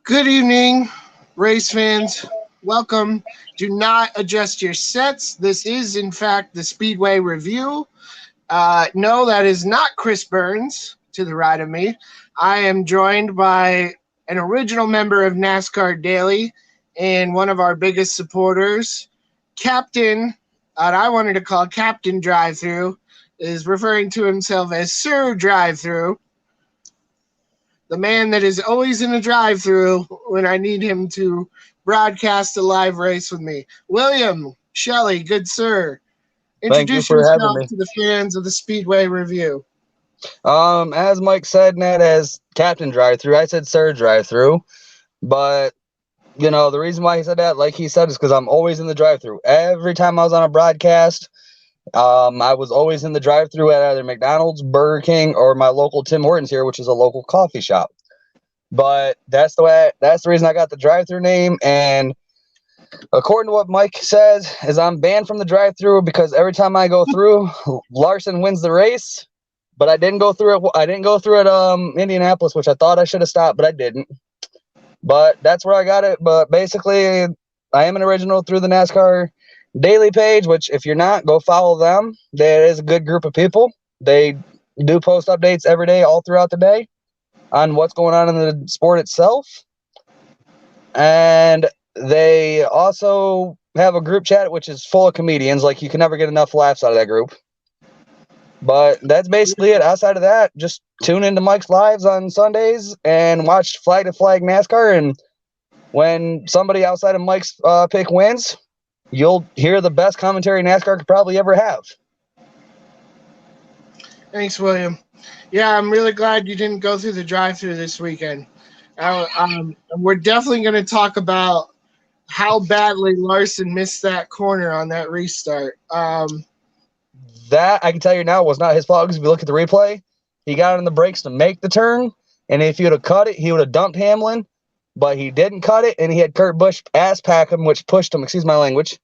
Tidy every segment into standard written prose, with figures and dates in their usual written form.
Good evening, race fans. Welcome. Do not adjust your sets. This is, in fact, the Speedway Review. No, that is not Chris Burns to the right of me. I am joined by an original member of NASCAR Daily and one of our biggest supporters, Captain, I wanted to call Captain Drive-Thru, is referring to himself as Sir Drive-Thru. The man that is always in a drive-through when I need him to broadcast a live race with me. William Shelley, good sir. Thank you Introduce for having yourself me. to the fans of the Speedway Review. As Mike said, not as Captain Drive-Thru, I said Sir Drive-Thru. But, the reason why he said that, like he said, is because I'm always in the drive-through. Every time I was on a broadcast, I was always in the drive-through at either McDonald's, Burger King, or my local Tim Hortons here, which is a local coffee shop. But that's the reason I got the drive-through name. And according to what Mike says, is I'm banned from the drive-through because every time I go through, Larson wins the race. But I didn't go through it. I didn't go through it Indianapolis, which I thought I should have stopped, but I didn't. But that's where I got it. But basically, I am an original through the NASCAR Daily page, which if you're not, go follow them. There is a good group of people. They do post updates every day, all throughout the day, on what's going on in the sport itself. And they also have a group chat, which is full of comedians. Like, you can never get enough laughs out of that group. But that's basically it. Outside of that, just tune into Mike's lives on Sundays and watch Flag to Flag NASCAR. And when somebody outside of Mike's pick wins, you'll hear the best commentary NASCAR could probably ever have. Thanks, William. Yeah, I'm really glad you didn't go through the drive-through this weekend. We're definitely going to talk about how badly Larson missed that corner on that restart. That, I can tell you now, was not his fault, because if you look at the replay, he got on the brakes to make the turn, and if he would have cut it, he would have dumped Hamlin, but he didn't cut it, and he had Kurt Busch ass pack him, which pushed him, excuse my language.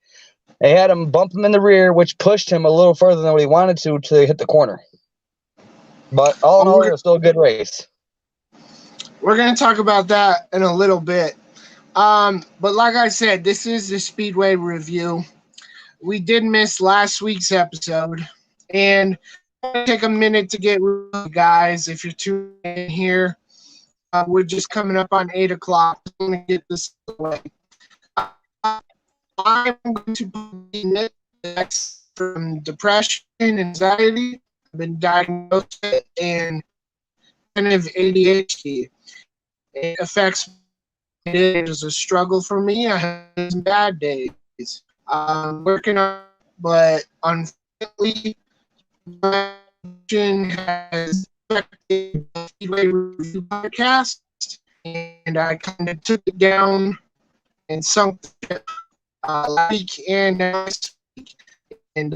They had him bump him in the rear, which pushed him a little further than what he wanted to hit the corner. But all in all, it was still a good race. We're going to talk about that in a little bit. But like I said, this is the Speedway Review. We did miss last week's episode, and I'm going to take a minute to get with you guys. If you're tuning in here, we're just coming up on 8 o'clock. I'm going to get this away. I'm going to admit from depression and anxiety. I've been diagnosed with it, and kind of ADHD. It affects me. It is a struggle for me. I have some bad days. I'm working on it, but unfortunately, my addiction has affected the Speedway Review podcast, and I kind of took it down and sunk the ship last week and next week, and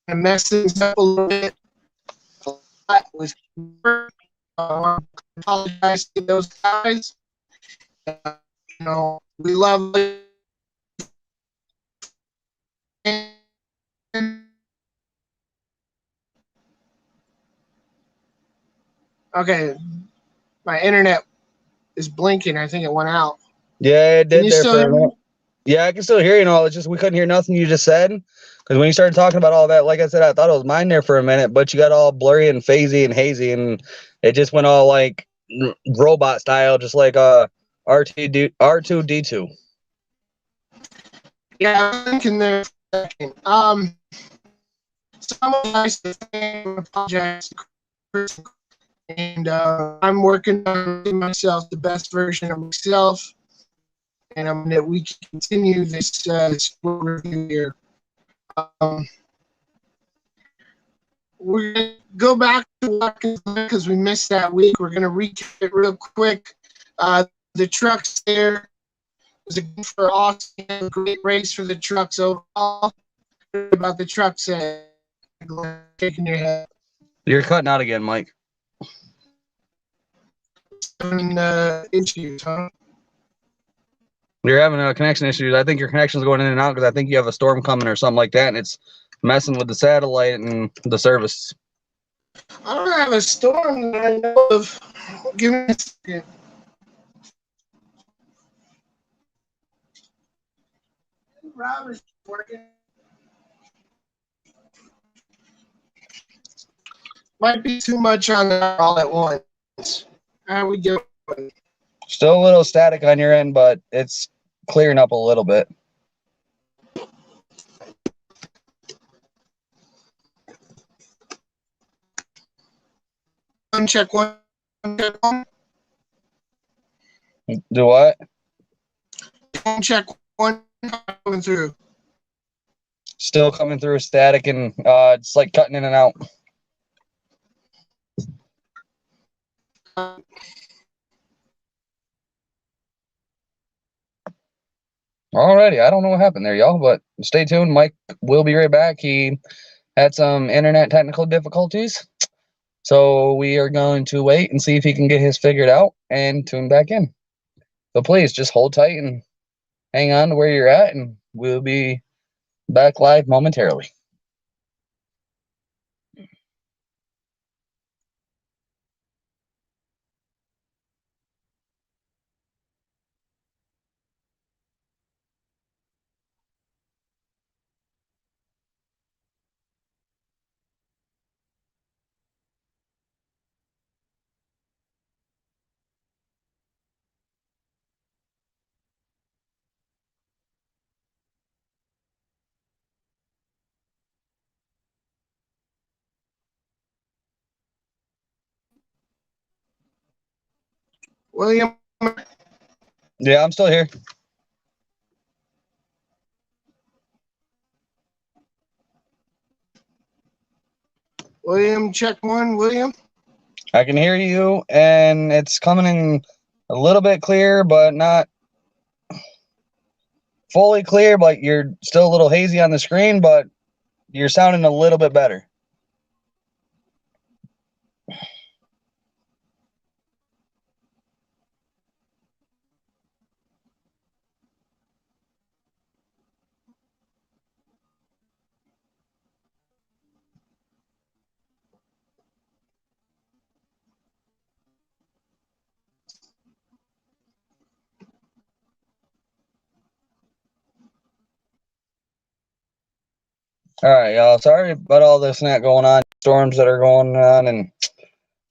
messed things up a little bit. A lot was work. I want to apologize to those guys. We love it. Okay, my internet is blinking. I think it went out. Yeah, it did there for a minute. Yeah, I can still hear you and all. It's just we couldn't hear nothing you just said. Because when you started talking about all that, like I said, I thought it was mine there for a minute, but you got all blurry and phasey and hazy, and it just went all like robot style, just like R2D2. Yeah, I was thinking there for a second. Someone nice to apologize to Chris, and I'm working on making myself the best version of myself, and we can continue this sport review here. We're going to go back to Watkins because we missed that week. We're going to recap it real quick. The trucks there. It was a good for Austin, a great race for the trucks overall. About the trucks, shaking your head. You're cutting out again, Mike. Issues, huh? You're having connection issues. I think your connection's going in and out because I think you have a storm coming or something like that, and it's messing with the satellite and the service. I don't have a storm that I know of. Give me a second. Rob is working. Might be too much on that all at once. How we doing? Still a little static on your end, but it's clearing up a little bit. Check one. Check one. Do what? Check one. Going through. Still coming through static, and it's like cutting in and out. Alrighty, I don't know what happened there, y'all, but stay tuned. Mike will be right back. He had some internet technical difficulties, so we are going to wait and see if he can get his figured out and tune back in. So please just hold tight and hang on to where you're at, and we'll be back live momentarily. William. Yeah, I'm still here. William, check one. William. I can hear you, and it's coming in a little bit clear, but not fully clear. But you're still a little hazy on the screen, but you're sounding a little bit better. All right, y'all. Sorry about all this not going on, storms that are going on, and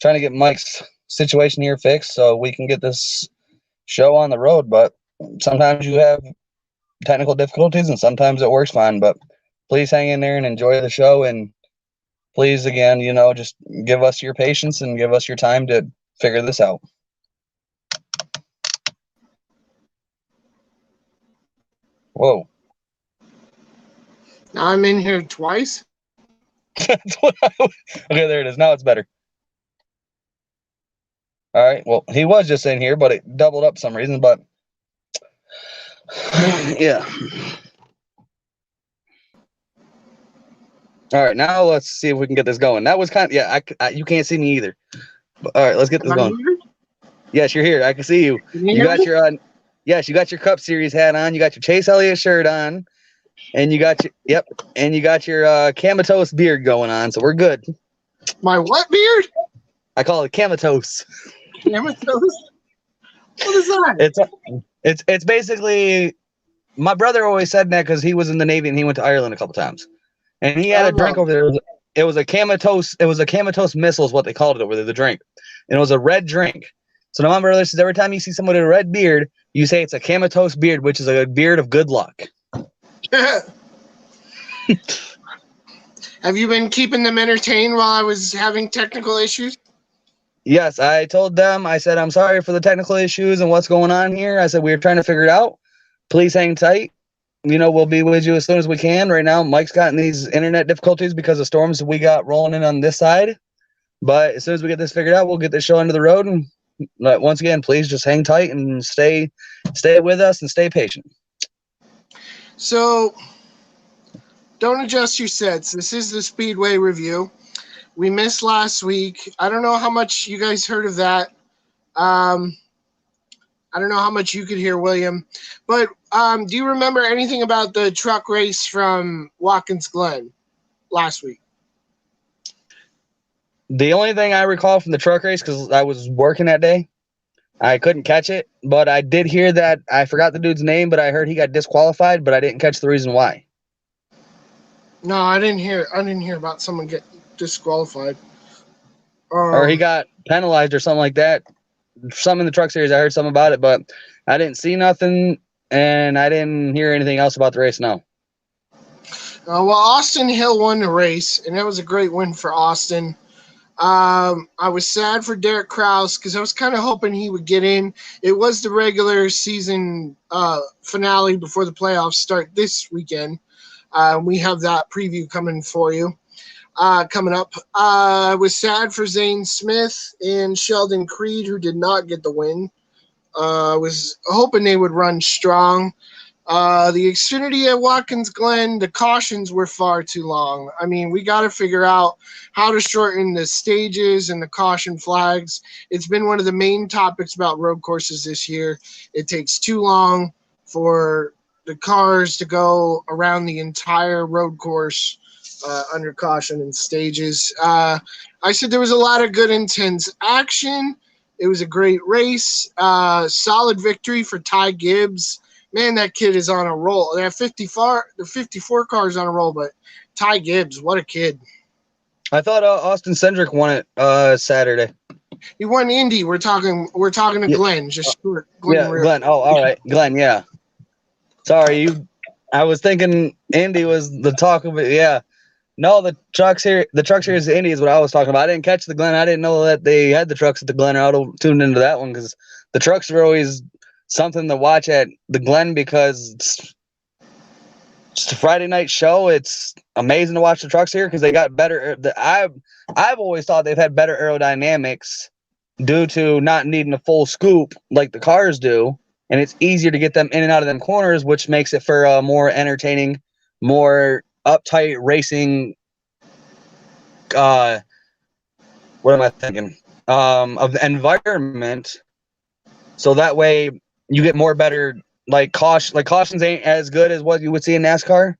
trying to get Mike's situation here fixed so we can get this show on the road. But sometimes you have technical difficulties, and sometimes it works fine. But please hang in there and enjoy the show. And please, again, just give us your patience and give us your time to figure this out. Whoa. Now I'm in here twice. Okay, there it is. Now it's better. All right. Well, he was just in here, but it doubled up for some reason. But yeah. All right. Now let's see if we can get this going. That was you can't see me either. But, all right. Let's get this going. Yes, you're here. I can see you. You got your yes, you got your Cup Series hat on. You got your Chase Elliott shirt on, and you got your comatose beard going on. So we're good. My what beard? I call it comatose. Comatose? What is that? It's basically, my brother always said that because he was in the Navy and he went to Ireland a couple times, and he had a drink over there. It was a comatose. It was a comatose missile, is what they called it over there. The drink, and it was a red drink. So my brother says every time you see someone with a red beard, you say it's a comatose beard, which is a beard of good luck. Have you been keeping them entertained while I was having technical issues? Yes, I told them, I said, I'm sorry for the technical issues and what's going on here. I said, we're trying to figure it out. Please hang tight. We'll be with you as soon as we can. Right now, Mike's gotten these internet difficulties because of storms we got rolling in on this side. But as soon as we get this figured out, we'll get this show into the road. And once again, please just hang tight and stay with us and stay patient. So, don't adjust your sets. This is the Speedway review. We missed last week. I don't know how much you guys heard of that. I don't know how much you could hear, William. But do you remember anything about the truck race from Watkins Glen last week? The only thing I recall from the truck race, because I was working that day, I couldn't catch it, but I did hear that. I forgot the dude's name, but I heard he got disqualified, but I didn't catch the reason why. No, I didn't hear. I didn't hear about someone get disqualified. Or he Um, got penalized or something like that. Some in the truck series, I heard something about it, but I didn't see nothing, and I didn't hear anything else about the race. No. well, Austin Hill won the race, and that was a great win for Austin. I was sad for Derek Kraus because I was kind of hoping he would get in. It was the regular season finale before the playoffs start this weekend. We have that preview coming for you. Coming up, I was sad for Zane Smith and Sheldon Creed, who did not get the win. I was hoping they would run strong. The Xfinity at Watkins Glen, the cautions were far too long. I mean, we got to figure out how to shorten the stages and the caution flags. It's been one of the main topics about road courses this year. It takes too long for the cars to go around the entire road course under caution and stages. I said there was a lot of good, intense action. It was a great race. Solid victory for Ty Gibbs. Man, that kid is on a roll. They have 54 cars on a roll, but Ty Gibbs, what a kid. I thought Austin Cindric won it Saturday. He won Indy. We're talking to Glenn. Just Glenn. Yeah, Glenn. Oh, all right. Glenn, yeah. Sorry, I was thinking Indy was the talk of it. Yeah. No, the truck series of Indy is what I was talking about. I didn't catch the Glen. I didn't know that they had the trucks at the Glen. I would have tuned into that one because the trucks are always something to watch at the Glen because it's just a Friday night show. It's amazing to watch the trucks here because they got better. I've always thought they've had better aerodynamics due to not needing a full scoop like the cars do, and it's easier to get them in and out of them corners, which makes it for a more entertaining, more uptight racing. What am I thinking? Of the environment, so that way you get more better. Like cautions ain't as good as what you would see in NASCAR,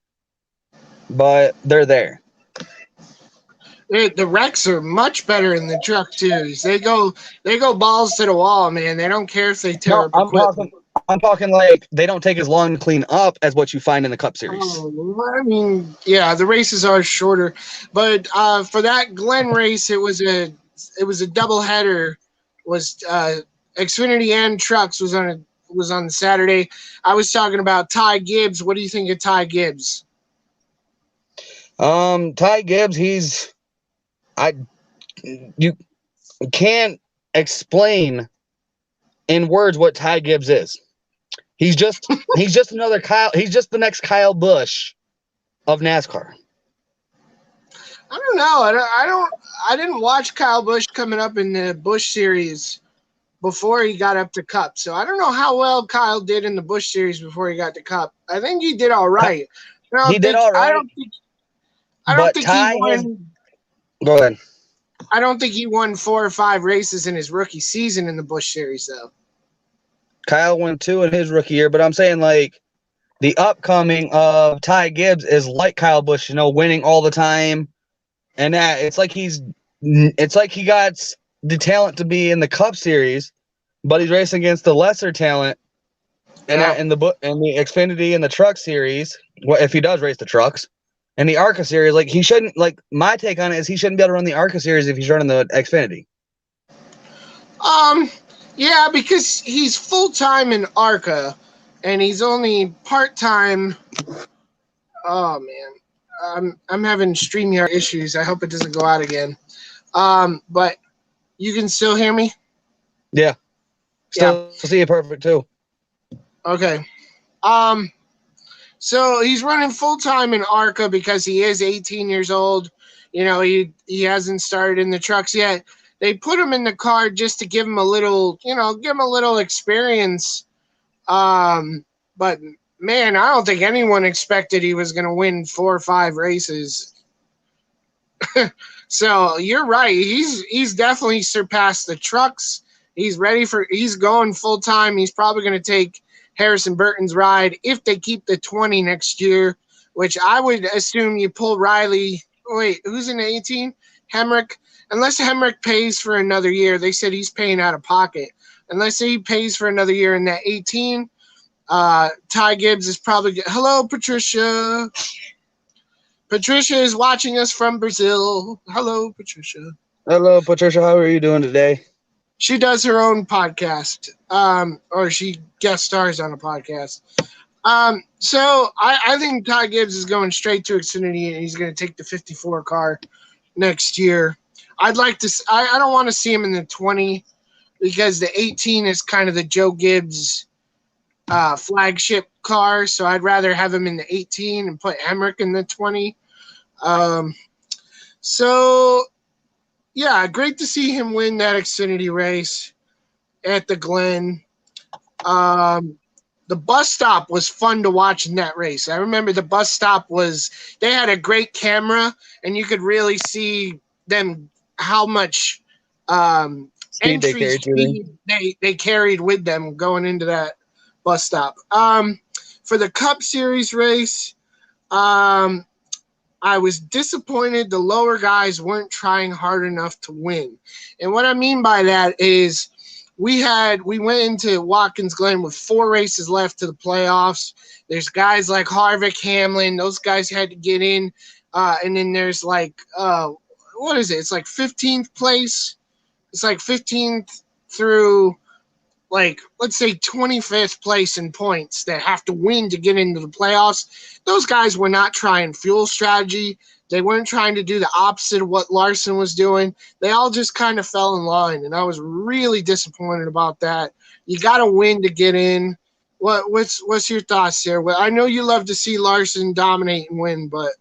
but they're there. The wrecks are much better in the truck series. They go balls to the wall, man. They don't care if they tear up equipment. I'm talking like they don't take as long to clean up as what you find in the Cup Series. I mean, yeah, the races are shorter, but for that Glen race, it was a double header. Was Xfinity and trucks was on Saturday. I was talking about Ty Gibbs. What do you think of Ty Gibbs? Ty Gibbs, you can't explain in words what Ty Gibbs is. He's just another Kyle. He's just the next Kyle Busch of NASCAR. I don't know. I didn't watch Kyle Busch coming up in the Busch series before he got up to Cup. So I don't know how well Kyle did in the Busch series before he got to Cup. I think he did all right. He did all right. I don't think he won. Go ahead. I don't think he won 4 or 5 races in his rookie season in the Busch series, though. Kyle won 2 in his rookie year, but I'm saying like the upcoming of Ty Gibbs is like Kyle Busch, winning all the time, and that it's like he got the talent to be in the Cup Series, but he's racing against the lesser talent, and in the Xfinity and the Truck Series. Well, if he does race the trucks, and the ARCA Series, like he shouldn't. Like my take on it is he shouldn't be able to run the ARCA Series if he's running the Xfinity. Yeah, because he's full-time in ARCA, and he's only part-time. Oh, man. I'm having StreamYard issues. I hope it doesn't go out again. But you can still hear me? Yeah. Still see it perfect, too. Okay. So he's running full-time in ARCA because he is 18 years old. He hasn't started in the trucks yet. They put him in the car just to give him a little, experience. But man, I don't think anyone expected he was going to win 4 or 5 races. So you're right. He's definitely surpassed the trucks. He's going full time. He's probably going to take Harrison Burton's ride if they keep the 20 next year, which I would assume you pull Riley. Wait, who's in the 18? Hemrick. Unless Hemrick pays for another year, they said he's paying out of pocket. unless he pays for another year in that 18. Ty Gibbs is probably hello, Patricia. Patricia is watching us from Brazil. Hello, Patricia. Hello, Patricia. How are you doing today? She does her own podcast, or she guest stars on a podcast. So I think Ty Gibbs is going straight to Xfinity, and he's going to take the 54 car next year. I'd like to. I don't want to see him in the 20 because the 18 is kind of the Joe Gibbs flagship car. So I'd rather have him in the 18 and put Hemrick in the 20. So yeah, great to see him win that Xfinity race at the Glen. The bus stop was fun to watch in that race. I remember the bus stop they had a great camera, and you could really see them how much entry speed they carried with them going into that bus stop. For the Cup Series race, I was disappointed the lower guys weren't trying hard enough to win. And what I mean by that is we went into Watkins Glen with 4 races left to the playoffs. There's guys like Harvick, Hamlin. Those guys had to get in. And then there's like, what is it? It's like 15th place. It's like 15th through, like, let's say 25th place in points that have to win to get into the playoffs. Those guys were not trying fuel strategy. They weren't trying to do the opposite of what Larson was doing. They all just kind of fell in line, and I was really disappointed about that. You got to win to get in. What's your thoughts there? Well, I know you love to see Larson dominate and win, but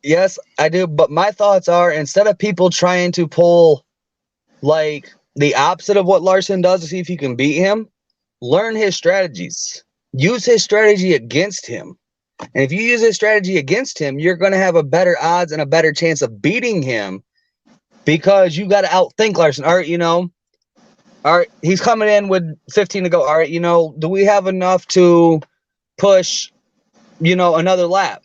yes, I do. But my thoughts are, instead of people trying to pull like the opposite of what Larson does to see if you can beat him, learn his strategies. Use his strategy against him. And if you use his strategy against him, you're going to have a better odds and a better chance of beating him because you got to outthink Larson. All right, he's coming in with 15 to go. All right, do we have enough to push, another lap?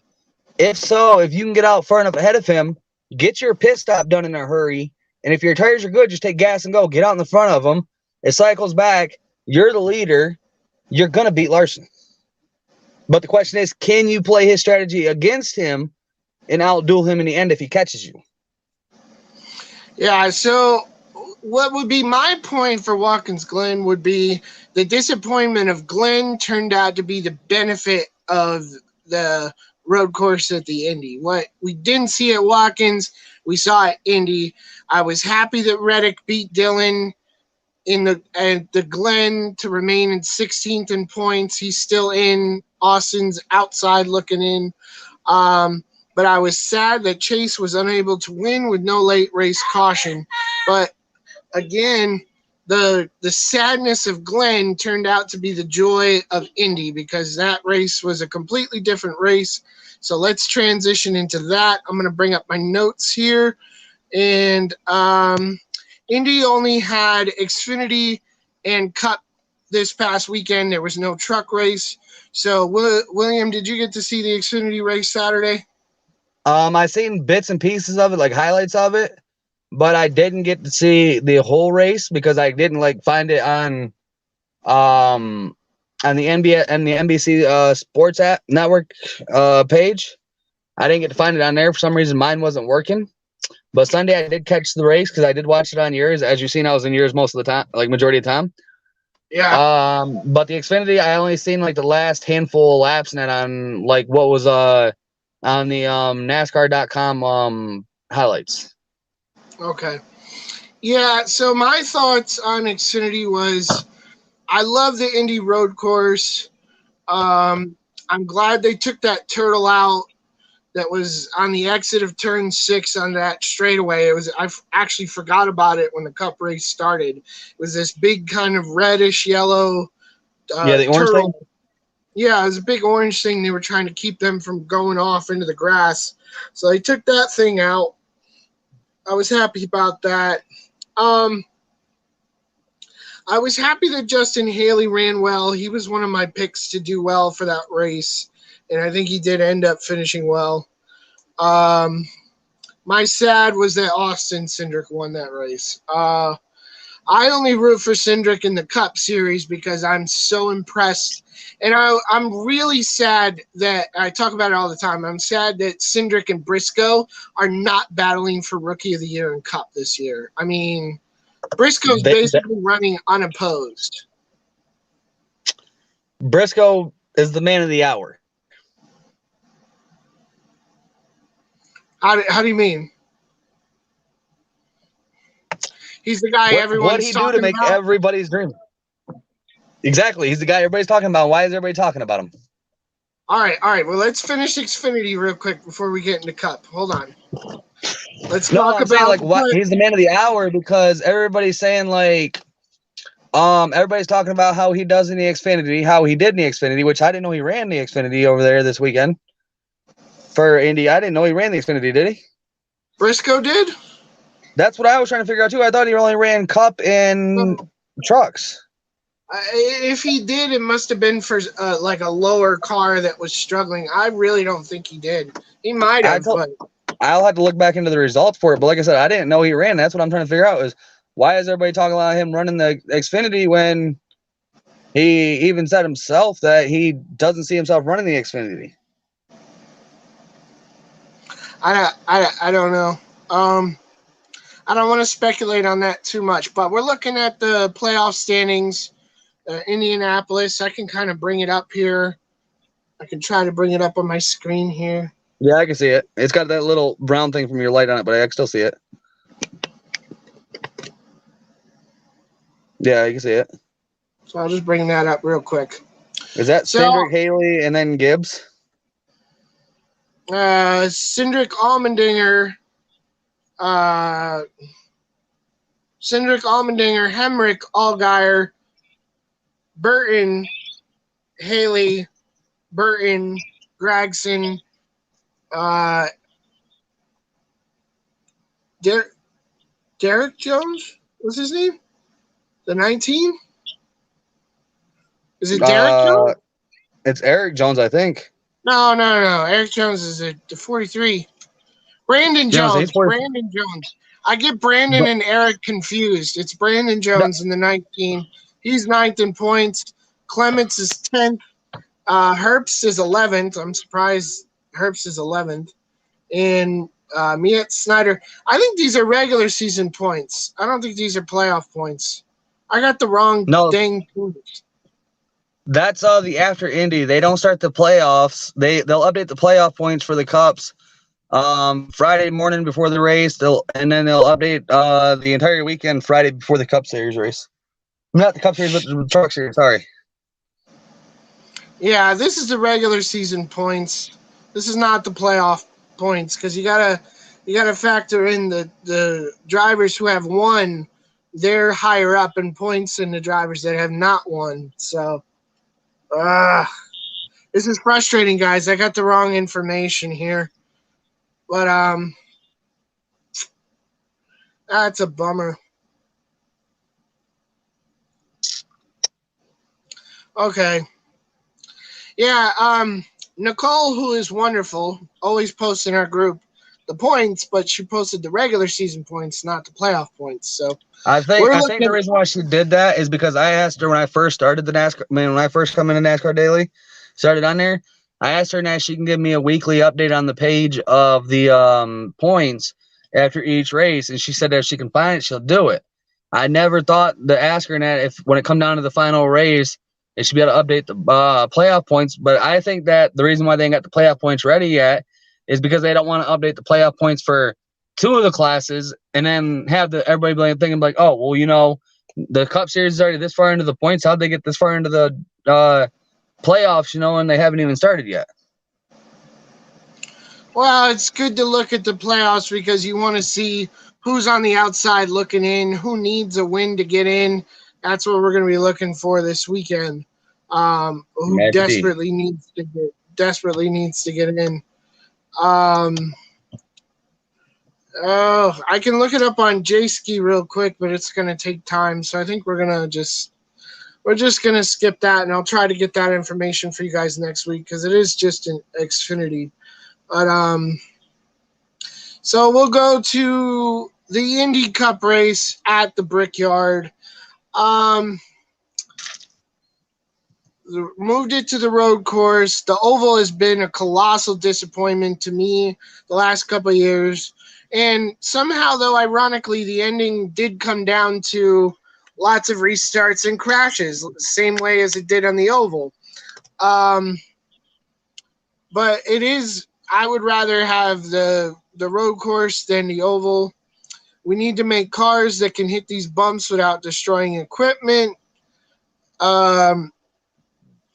If so, if you can get out far enough ahead of him, get your pit stop done in a hurry. And if your tires are good, just take gas and go. Get out in the front of him. It cycles back. You're the leader. You're going to beat Larson. But the question is, can you play his strategy against him and outduel him in the end if he catches you? Yeah, so what would be my point for Watkins Glen would be the disappointment of Glen turned out to be the benefit of the road course at the Indy. What we didn't see at Watkins, we saw at Indy. I was happy that Reddick beat Dillon at the Glen to remain in 16th in points. He's still in. Austin's outside looking in. But I was sad that Chase was unable to win with no late race caution. But again, the sadness of Glen turned out to be the joy of Indy because that race was a completely different race. So let's transition into that. I'm going to bring up my notes here. And Indy only had Xfinity and Cup this past weekend. There was no truck race. So, William, did you get to see the Xfinity race Saturday? I seen bits and pieces of it, like highlights of it, but I didn't get to see the whole race because I didn't find it on the NBA and the NBC Sports app network page. I didn't get to find it on there for some reason. Mine wasn't working. But Sunday I did catch the race because I did watch it on yours. As you've seen, I was in yours most of the time, like majority of the time. Yeah. But the Xfinity, I only seen the last handful of laps in it on what was on the NASCAR.com highlights. Okay. Yeah, so my thoughts on Xfinity was I love the Indy Road course. I'm glad they took that turtle out that was on the exit of turn 6 on that straightaway. I actually forgot about it when the Cup race started. It was this big kind of reddish yellow the orange turtle. thing? Yeah, it was a big orange thing. They were trying to keep them from going off into the grass. So they took that thing out. I was happy about that. I was happy that Justin Haley ran well. He was one of my picks to do well for that race, and I think he did end up finishing well. My sad was that Austin Cindric won that race. I I only root for Cindric in the Cup Series because I'm so impressed. And I'm really sad that I talk about it all the time. I'm sad that Cindric and Briscoe are not battling for Rookie of the Year in Cup this year. I mean, Briscoe's basically running unopposed. Briscoe is the man of the hour. How do you mean? He's the guy everyone's talking about. What did he do to make everybody's dream? Exactly. He's the guy everybody's talking about. Why is everybody talking about him? All right. Well, let's finish Xfinity real quick before we get into Cup. Hold on. Let's talk about what he's the man of the hour because everybody's saying everybody's talking about how he does in the Xfinity, how he did in the Xfinity, which I didn't know he ran the Xfinity over there this weekend for Indy. I didn't know he ran the Xfinity, did he? Briscoe did? That's what I was trying to figure out too. I thought he only ran Cup in trucks. If he did, it must have been for like a lower car that was struggling. I really don't think he did. He might have, but I'll have to look back into the results for it. But like I said, I didn't know he ran. That's what I'm trying to figure out is why is everybody talking about him running the Xfinity when he even said himself that he doesn't see himself running the Xfinity? I don't know. I don't want to speculate on that too much, but we're looking at the playoff standings. Indianapolis, I can kind of bring it up here. I can try to bring it up on my screen here. Yeah, I can see it. It's got that little brown thing from your light on it, but I can still see it. Yeah, you can see it. So I'll just bring that up real quick. Is that Cindric, Haley, and then Gibbs? Cindric Allmendinger, Hemrick, Allgaier, Burton, Haley, Burton, Gregson, Derek Jones? What's his name? The 19? Is it Derek Jones? It's Eric Jones, I think. No. Eric Jones is the 43. Brandon Jones. Brandon Jones. I get Brandon and Eric confused. It's Brandon Jones in the 19. He's 9th in points. Clements is 10th. Herbst is 11th. I'm surprised Herbst is 11th. And Miet Snyder. I think these are regular season points. I don't think these are playoff points. I got the wrong dang points. That's the after Indy. They don't start the playoffs. They'll update the playoff points for the Cups Friday morning before the race. Then they'll update the entire weekend Friday before the Cup Series race. Not the Cup Series, but the Truck Series. Sorry. Yeah, this is the regular season points. This is not the playoff points because you gotta factor in the drivers who have won. They're higher up in points than the drivers that have not won. So, this is frustrating, guys. I got the wrong information here, but that's a bummer. Okay. Yeah, Nicole, who is wonderful, always posts in our group the points, but she posted the regular season points, not the playoff points. So I think the reason why she did that is because I asked her when I first started the NASCAR. When I first come into NASCAR Daily, started on there. I asked her now she can give me a weekly update on the page of the points after each race, and she said that if she can find it, she'll do it. I never thought to ask her that if when it come down to the final race, it should be able to update the playoff points. But I think that the reason why they ain't got the playoff points ready yet is because they don't want to update the playoff points for two of the classes and then have everybody thinking like, oh, well, the Cup Series is already this far into the points. How'd they get this far into the playoffs, and they haven't even started yet? Well, it's good to look at the playoffs because you want to see who's on the outside looking in, who needs a win to get in. That's what we're going to be looking for this weekend. Who desperately needs to get in. I can look it up on J-Ski real quick, but it's going to take time. So I think we're just going to skip that, and I'll try to get that information for you guys next week because it is just an Xfinity. But so we'll go to the Indy Cup race at the Brickyard. Moved it to the road course. The oval has been a colossal disappointment to me the last couple of years. And somehow, though, ironically, the ending did come down to lots of restarts and crashes, same way as it did on the oval. But it is, I would rather have the road course than the oval. We need to make cars that can hit these bumps without destroying equipment.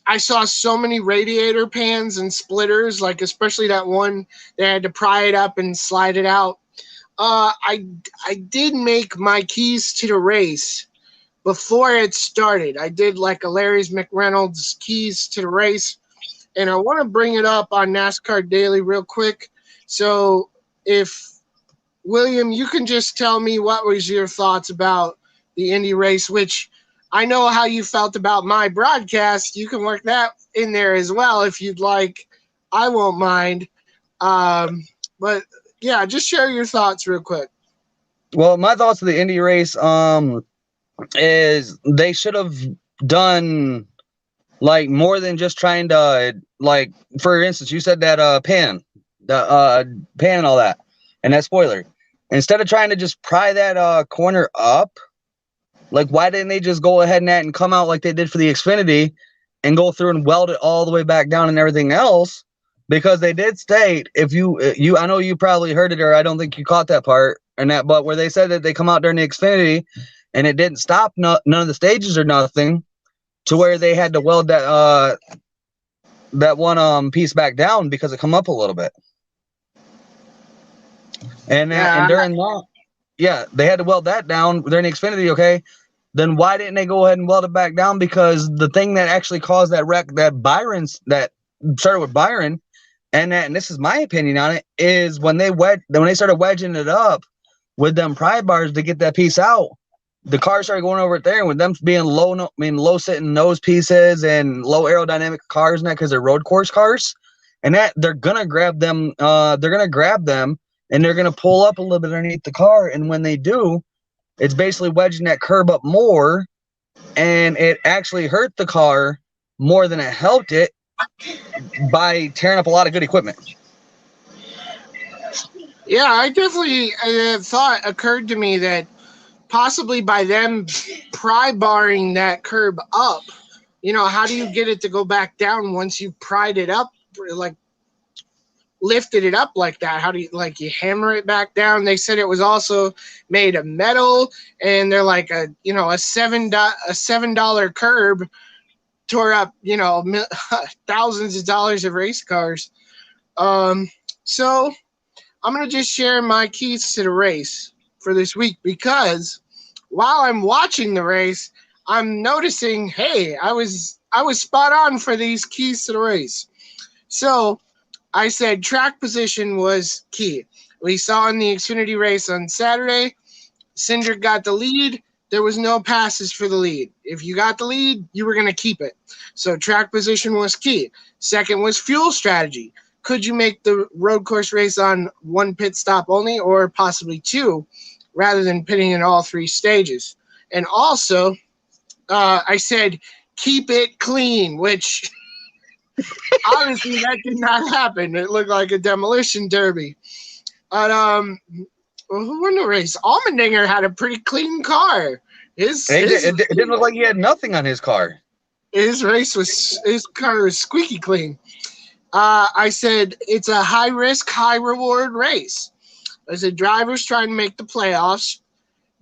I saw so many radiator pans and splitters, like especially that one they had to pry it up and slide it out. I did make my keys to the race before it started. I did like a Larry's McReynolds keys to the race, and I want to bring it up on NASCAR Daily real quick. So if William, you can just tell me what was your thoughts about the Indy race, which I know how you felt about my broadcast. You can work that in there as well if you'd like. I won't mind. But yeah, just share your thoughts real quick. Well, my thoughts of the Indy race is they should have done like more than just trying to, like, for instance, you said that pan and all that, and that spoiler. Instead of trying to just pry that corner up, like, why didn't they just go ahead and come out like they did for the Xfinity and go through and weld it all the way back down and everything else? Because they did state, if you I know you probably heard it, or I don't think you caught that part, and that, but where they said that they come out during the Xfinity and it didn't stop none of the stages or nothing, to where they had to weld that one piece back down because it come up a little bit. And during that, yeah, they had to weld that down during the Xfinity. Okay, then why didn't they go ahead and weld it back down? Because the thing that actually caused that wreck, that started with Byron, and this is my opinion on it, is when they started wedging it up with them pry bars to get that piece out, the car started going over it there, and with them being low sitting nose pieces and low aerodynamic cars, and that because they're road course cars, and that they're gonna grab them, and they're gonna pull up a little bit underneath the car, and when they do, it's basically wedging that curb up more, and it actually hurt the car more than it helped it by tearing up a lot of good equipment. Yeah, I definitely thought occurred to me that possibly by them pry barring that curb up, how do you get it to go back down once you pried it up, like lifted it up like that? How do you hammer it back down? They said it was also made of metal, and they're like a $7 curb tore up thousands of dollars of race cars. So I'm gonna just share my keys to the race for this week, because while I'm watching the race, I'm noticing, hey, I was spot on for these keys to the race. So I said track position was key. We saw in the Xfinity race on Saturday, Cindric got the lead. There was no passes for the lead. If you got the lead, you were going to keep it. So track position was key. Second was fuel strategy. Could you make the road course race on one pit stop only, or possibly two, rather than pitting in all three stages? And also, I said keep it clean, which honestly, that did not happen. It looked like a demolition derby. But who won the race? Allmendinger had a pretty clean car. It didn't look like he had nothing on his car. His car was squeaky clean. I said it's a high risk, high reward race. I said drivers trying to make the playoffs,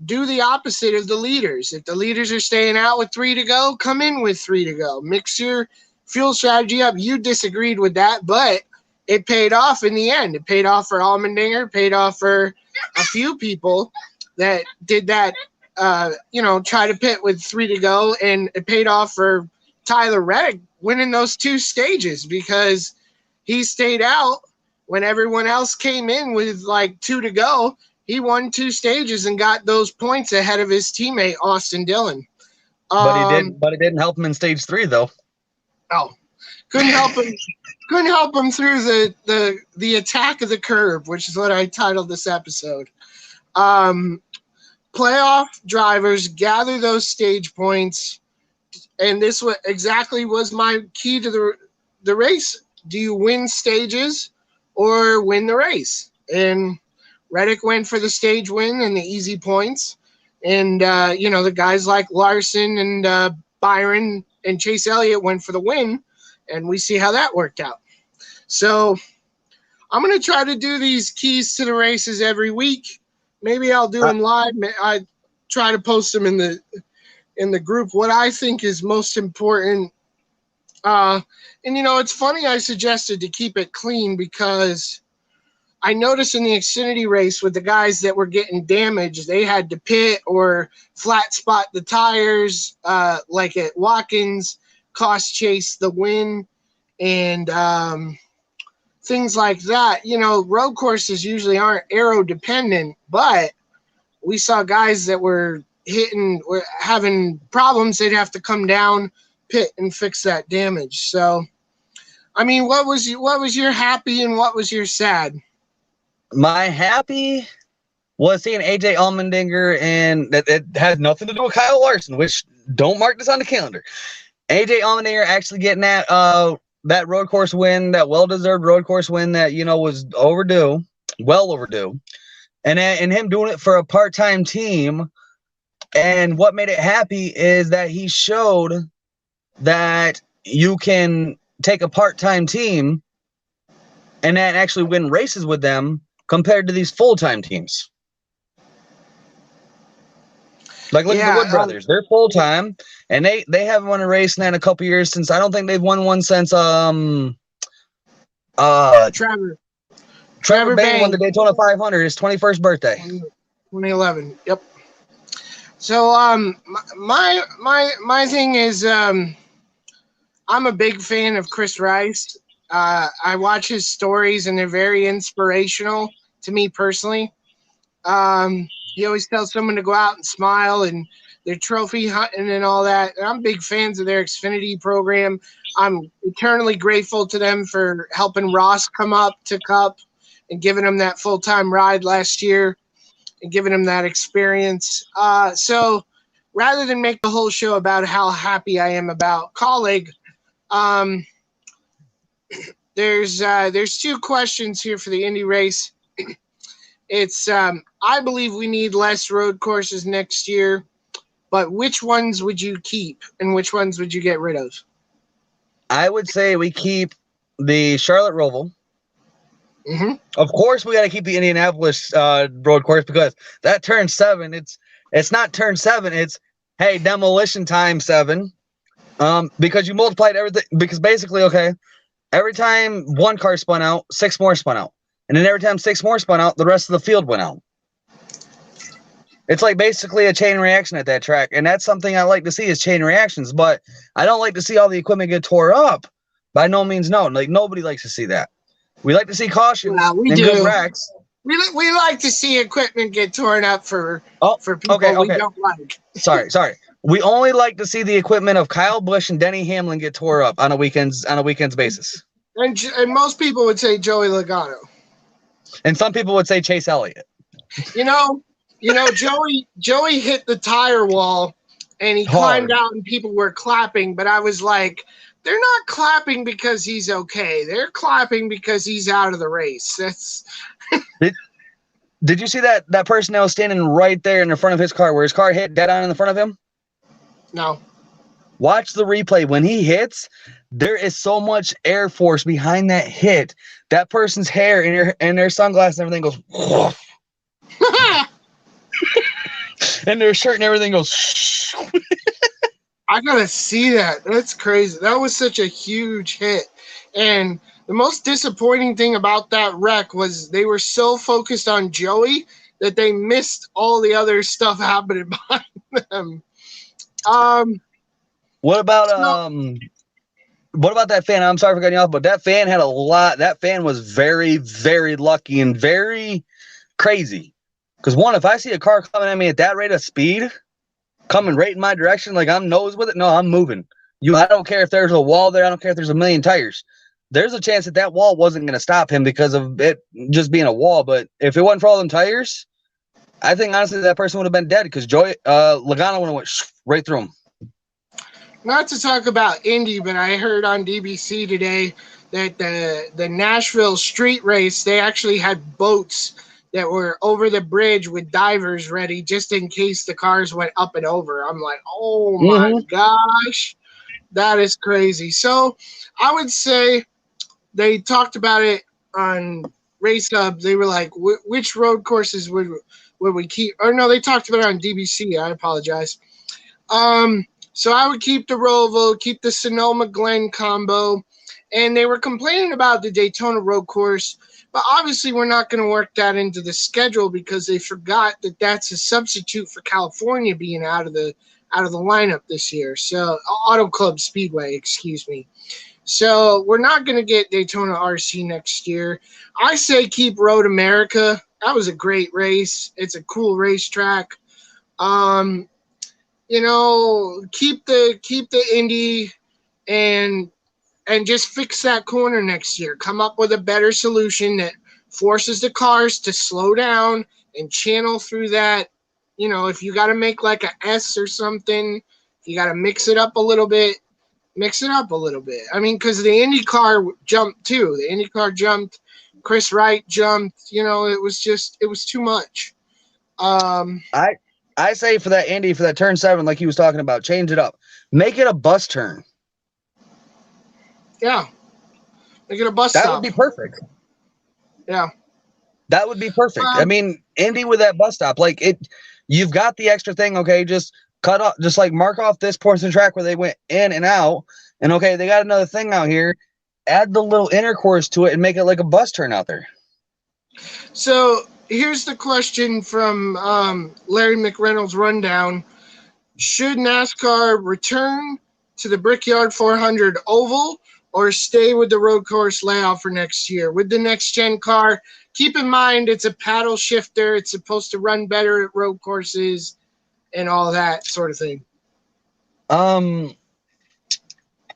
do the opposite of the leaders. If the leaders are staying out with 3 to go, come in with 3 to go. Mix your fuel strategy up. You disagreed with that, but it paid off in the end. It paid off for Allmendinger, paid off for a few people that did that, try to pit with 3 to go, and it paid off for Tyler Reddick winning those 2 stages, because he stayed out when everyone else came in with like 2 to go. He won 2 stages and got those points ahead of his teammate Austin Dillon. But it didn't help him in stage 3 though. Oh, couldn't help him. Couldn't help him through the attack of the curb, which is what I titled this episode. Playoff drivers gather those stage points, and this exactly was my key to the race. Do you win stages or win the race? And Reddick went for the stage win and the easy points. And, the guys like Larson and Byron and Chase Elliott went for the win, and we see how that worked out. So I'm going to try to do these keys to the races every week. Maybe I'll do them live. I try to post them in the group. What I think is most important. And it's funny I suggested to keep it clean because I noticed in the Xfinity race with the guys that were getting damaged, they had to pit or flat spot the tires, like at Watkins, cost Chase the win, and things like that. Road courses usually aren't aero dependent, but we saw guys that were having problems. They'd have to come down, pit, and fix that damage. So, what was your happy and what was your sad? My happy was seeing AJ Allmendinger, and that it has nothing to do with Kyle Larson, which don't mark this on the calendar. AJ Allmendinger actually getting that road course win, that well-deserved road course win that, was overdue, well overdue. And him doing it for a part-time team. And what made it happy is that he showed that you can take a part-time team and then actually win races with them compared to these full-time teams. Like, look at the Wood brothers. They're full-time, and they haven't won a race in a couple years since, I don't think they've won one since Trevor Bayne won the Daytona 500, his 21st birthday. 2011. Yep. So my thing is I'm a big fan of Chris Rice. I watch his stories, and they're very inspirational to me personally. He always tells someone to go out and smile, and they're trophy hunting and all that. And I'm big fans of their Xfinity program. I'm eternally grateful to them for helping Ross come up to Cup and giving him that full-time ride last year and giving him that experience. So rather than make the whole show about how happy I am about Colleague, there's two questions here for the Indy race. It's I believe we need less road courses next year, but which ones would you keep and which ones would you get rid of? I would say we keep the Charlotte Roval. Mm-hmm. Of course, we got to keep the Indianapolis road course because that turn 7. It's not turn 7. It's demolition time 7. Because you multiplied everything. Because basically, every time one car spun out, 6 more spun out. And then every time 6 more spun out, the rest of the field went out. It's like basically a chain reaction at that track. And that's something I like to see is chain reactions. But I don't like to see all the equipment get tore up. By no means, no. Like, nobody likes to see that. We like to see cautions and good wrecks. We like to see equipment get torn up for people we don't like. Sorry. We only like to see the equipment of Kyle Busch and Denny Hamlin get tore up on a weekend's basis. And most people would say Joey Logano. And some people would say Chase Elliott. Joey hit the tire wall and he climbed out and people were clapping, but I was like, they're not clapping because he's okay. They're clapping because he's out of the race. That's Did you see that person that was standing right there in the front of his car where his car hit dead on in the front of him? No. Watch the replay. When he hits, there is so much air force behind that hit. That person's hair and their sunglasses and everything goes and their shirt and everything goes I gotta see that. That's crazy. That was such a huge hit. And the most disappointing thing about that wreck was they were so focused on Joey that they missed all the other stuff happening behind them. What about that fan? I'm sorry for cutting you off, but that fan had a lot. That fan was very, very lucky and very crazy. Because one, if I see a car coming at me at that rate of speed, coming right in my direction, like I'm nose with it, no, I'm moving. I don't care if there's a wall there. I don't care if there's a million tires. There's a chance that wall wasn't going to stop him because of it just being a wall. But if it wasn't for all them tires, I think honestly that person would have been dead because Logano would have went right through him. Not to talk about Indy, but I heard on DBC today that the Nashville street race, they actually had boats that were over the bridge with divers ready just in case the cars went up and over. I'm like, oh my gosh, that is crazy. So I would say they talked about it on Race Hub. They were like, which road courses would we keep? Or no, they talked about it on DBC. I apologize. So I would keep the Roval, keep the Sonoma Glen combo, and they were complaining about the Daytona road course, but obviously we're not going to work that into the schedule because they forgot that that's a substitute for California being out of the lineup this year. So Auto Club Speedway, excuse me. So we're not going to get Daytona RC next year. I say keep Road America. That was a great race. It's a cool racetrack. Keep the Indy and just fix that corner next year. Come up with a better solution that forces the cars to slow down and channel through that. If you got to make like a S or something, you got to mix it up a little bit. I mean, because the Indy car jumped too. The Indy car jumped. Chris Wright jumped. It was too much. I say for that Indy, for that turn 7, like he was talking about, change it up. Make it a bus turn. Yeah. Make it a bus That stop. would be perfect. Yeah. That would be perfect. I mean, Indy with that bus stop, like you've got the extra thing, okay, just cut off, just like mark off this portion of the track where they went in and out, and okay, they got another thing out here, add the little intercourse to it and make it like a bus turn out there. So here's the question from Larry McReynolds' rundown. Should NASCAR return to the Brickyard 400 oval or stay with the road course layout for next year? With the next-gen car, keep in mind it's a paddle shifter. It's supposed to run better at road courses and all that sort of thing.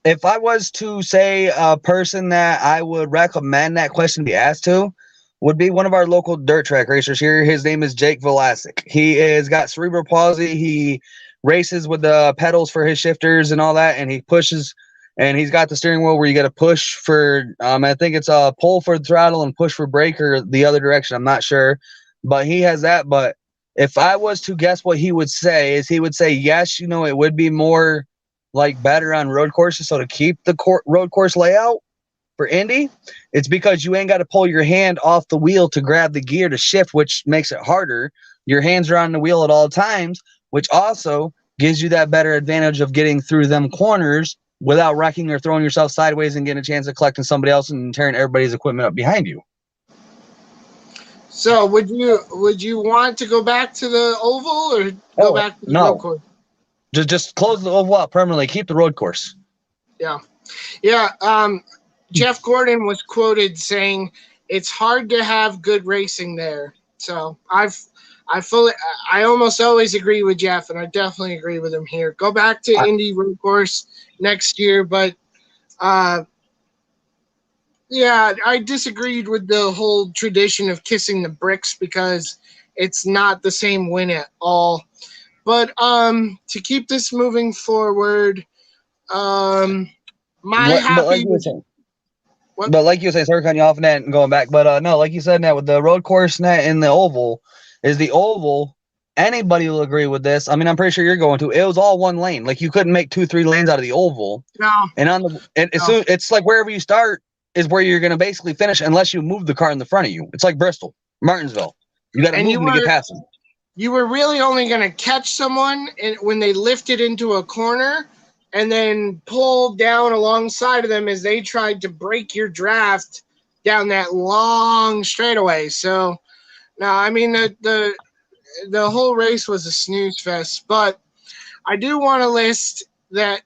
If I was to say a person that I would recommend that question be asked to, would be one of our local dirt track racers here. His name is Jake Velasic. He has got cerebral palsy. He races with the pedals for his shifters and all that, and he pushes, and he's got the steering wheel where you got to push for, I think it's a pull for the throttle and push for brake or the other direction. I'm not sure, but he has that. But if I was to guess what he would say is he would say, yes, it would be more like better on road courses. So to keep the road course layout for Indy, it's because you ain't got to pull your hand off the wheel to grab the gear to shift, which makes it harder. Your hands are on the wheel at all times, which also gives you that better advantage of getting through them corners without wrecking or throwing yourself sideways and getting a chance of collecting somebody else and tearing everybody's equipment up behind you. So would you want to go back to the oval or go back to the road course? Just close the oval up permanently. Keep the road course. Yeah. Jeff Gordon was quoted saying it's hard to have good racing there. So I almost always agree with Jeff, and I definitely agree with him here. Go back to Indy road course next year, but I disagreed with the whole tradition of kissing the bricks because it's not the same win at all. But to keep this moving forward, But like you were saying, sorry cutting you off net and going back, but no, like you said, Nat, with the road course net in the oval, anybody will agree with this. I mean, I'm pretty sure you're going to. It was all one lane. Like you couldn't make 2-3 lanes out of the oval. No. And it's like wherever you start is where you're going to basically finish unless you move the car in the front of you. It's like Bristol, Martinsville. You got to move them to get past them. You were really only going to catch someone when they lifted into a corner and then pull down alongside of them as they tried to break your draft down that long straightaway. So, no, I mean, the whole race was a snooze fest. But I do want to list that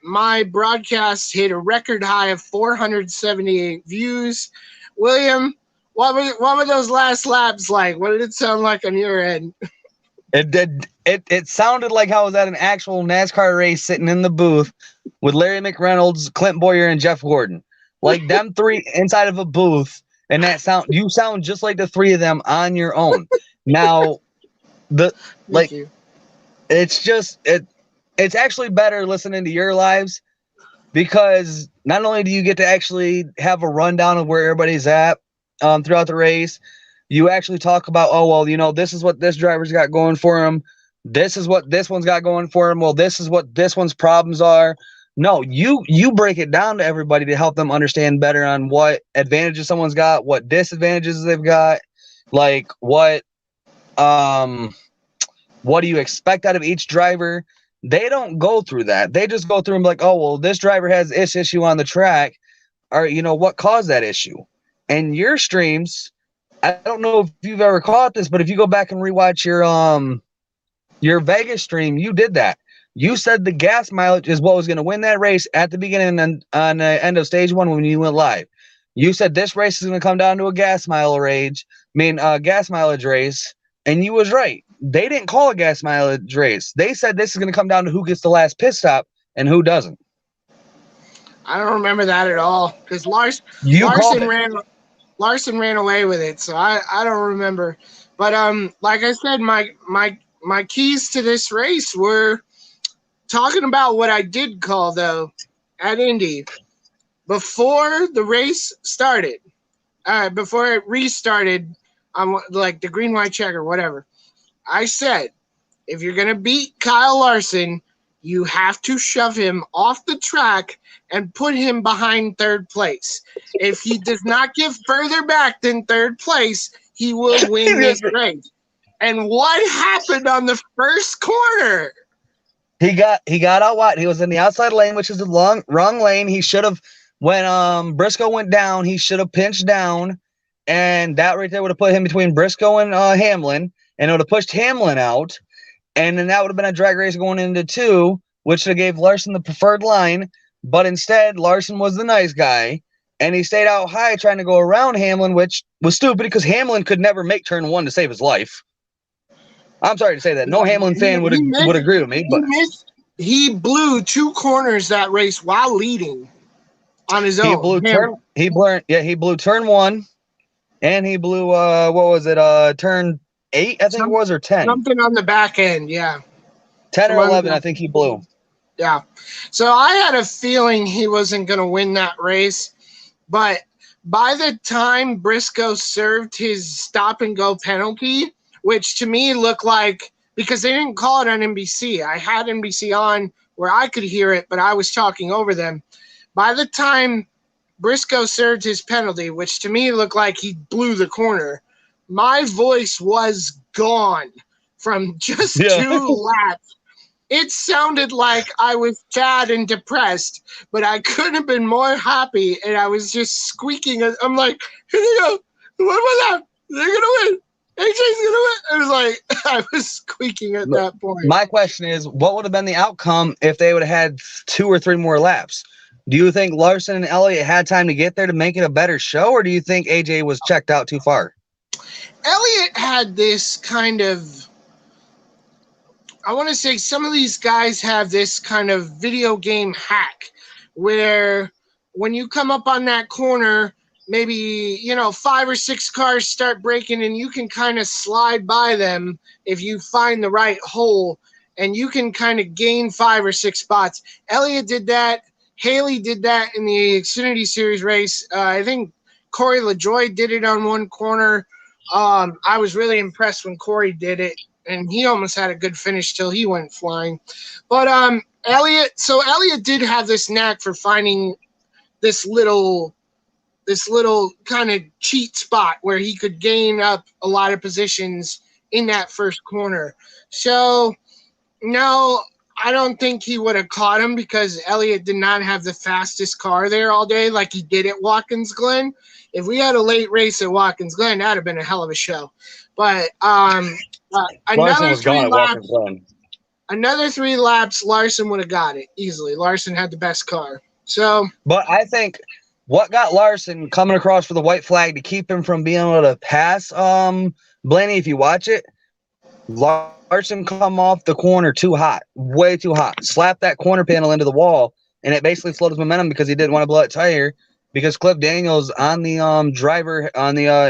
my broadcast hit a record high of 478 views. William, what were those last laps like? What did it sound like on your end? It sounded like I was at an actual NASCAR race sitting in the booth with Larry McReynolds, Clint Boyer, and Jeff Gordon. Like them three inside of a booth, and you sound just like the three of them on your own. Now, the Thank like you. it's just it's actually better listening to your lives, because not only do you get to actually have a rundown of where everybody's at throughout the race, you actually talk about, oh, well, you know, this is what this driver's got going for him. This is what this one's got going for him. Well, this is what this one's problems are. No, you break it down to everybody to help them understand better on what advantages someone's got, what disadvantages they've got, like um what do you expect out of each driver. They don't go through that. They just go through and be like, oh, well, this driver has this issue on the track, or, you know, what caused that issue. And your streams, I don't know if you've ever caught this, but if you go back and rewatch your Vegas stream, you did that. You said the gas mileage is what was going to win that race at the beginning and on the end of stage one when you went live. You said this race is going to come down to a gas mileage race, and you was right. They didn't call a gas mileage race. They said this is going to come down to who gets the last pit stop and who doesn't. I don't remember that at all because You called it. Larson ran away with it, so I don't remember. But like I said, my keys to this race were talking about what I did call though at Indy before the race started. Before it restarted on like the green white check or whatever. I said, if you're gonna beat Kyle Larson, you have to shove him off the track and put him behind third place. If he does not get further back than third place, he will win this race. And what happened on the first corner? He got out wide. He was in the outside lane, which is the wrong lane. He should have, when Briscoe went down, he should have pinched down, and that right there would have put him between Briscoe and Hamlin, and it would have pushed Hamlin out, and then that would have been a drag race going into 2, which would have gave Larson the preferred line. But instead, Larson was the nice guy, and he stayed out high trying to go around Hamlin, which was stupid because Hamlin could never make turn 1 to save his life. I'm sorry to say that. No Hamlin fan would agree with me, but he blew 2 corners that race while leading on his own. He blew turn 1, and he blew what was it? Turn 8, I think it was, or 10. Something on the back end, yeah. 10 or 11, I think he blew. Yeah. So I had a feeling he wasn't going to win that race, but by the time Briscoe served his stop and go penalty, which to me looked like, because they didn't call it on NBC. I had NBC on where I could hear it, but I was talking over them. By the time Briscoe served his penalty, which to me looked like he blew the corner, my voice was gone from just 2 laps. It sounded like I was sad and depressed, but I couldn't have been more happy, and I was just squeaking. I'm like, here they go. What was that? They're going to win. AJ's going to win. It was like, I was squeaking at that point. My question is, what would have been the outcome if they would have had 2 or 3 more laps? Do you think Larson and Elliott had time to get there to make it a better show, or do you think AJ was checked out too far? Elliott had this kind of, I want to say some of these guys have this kind of video game hack where when you come up on that corner, maybe, 5 or 6 cars start braking and you can kind of slide by them if you find the right hole, and you can kind of gain 5 or 6 spots. Elliott did that. Haley did that in the Xfinity Series race. I think Corey LaJoie did it on one corner. I was really impressed when Corey did it, and he almost had a good finish till he went flying. But Elliott did have this knack for finding this little kind of cheat spot where he could gain up a lot of positions in that first corner. So, no, I don't think he would have caught him because Elliott did not have the fastest car there all day like he did at Watkins Glen. If we had a late race at Watkins Glen, that would have been a hell of a show. But another 3 laps, Larson would have got it easily. Larson had the best car. So, but I think what got Larson coming across for the white flag to keep him from being able to pass Blaney, if you watch it, Larson come off the corner too hot, way too hot, slapped that corner panel into the wall, and it basically slowed his momentum because he didn't want to blow that tire. Because Cliff Daniels on the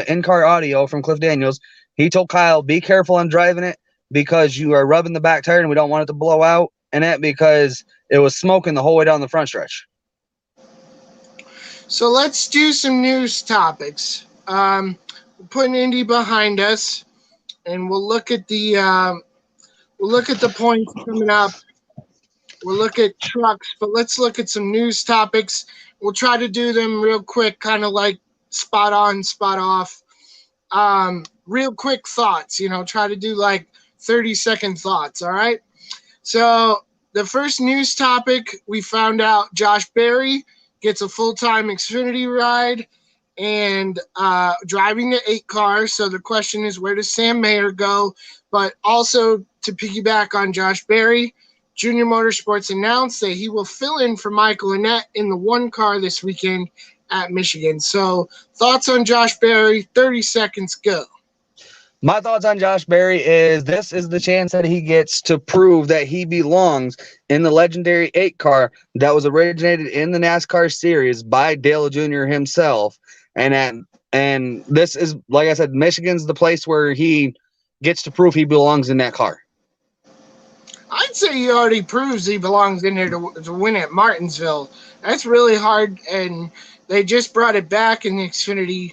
in-car audio from Cliff Daniels, he told Kyle, be careful on driving it. because you are rubbing the back tire and we don't want it to blow out, and that because it was smoking the whole way down the front stretch. So let's do some news topics. Putting Indy behind us, and we'll look at the points coming up. We'll look at trucks, but let's look at some news topics. We'll try to do them real quick, kind of like spot on, spot off. Real quick thoughts, try to do like 30-second thoughts, all right? So the first news topic, we found out Josh Berry gets a full-time Xfinity ride and driving the 8 car. So the question is, where does Sam Mayer go? But also to piggyback on Josh Berry, Junior Motorsports announced that he will fill in for Michael Annett in the 1 car this weekend at Michigan. So thoughts on Josh Berry, 30 seconds, go. My thoughts on Josh Berry is this is the chance that he gets to prove that he belongs in the legendary 8 car that was originated in the NASCAR series by Dale Jr. himself. And this is, like I said, Michigan's the place where he gets to prove he belongs in that car. I'd say he already proves he belongs in there to win at Martinsville. That's really hard, and they just brought it back in the Xfinity.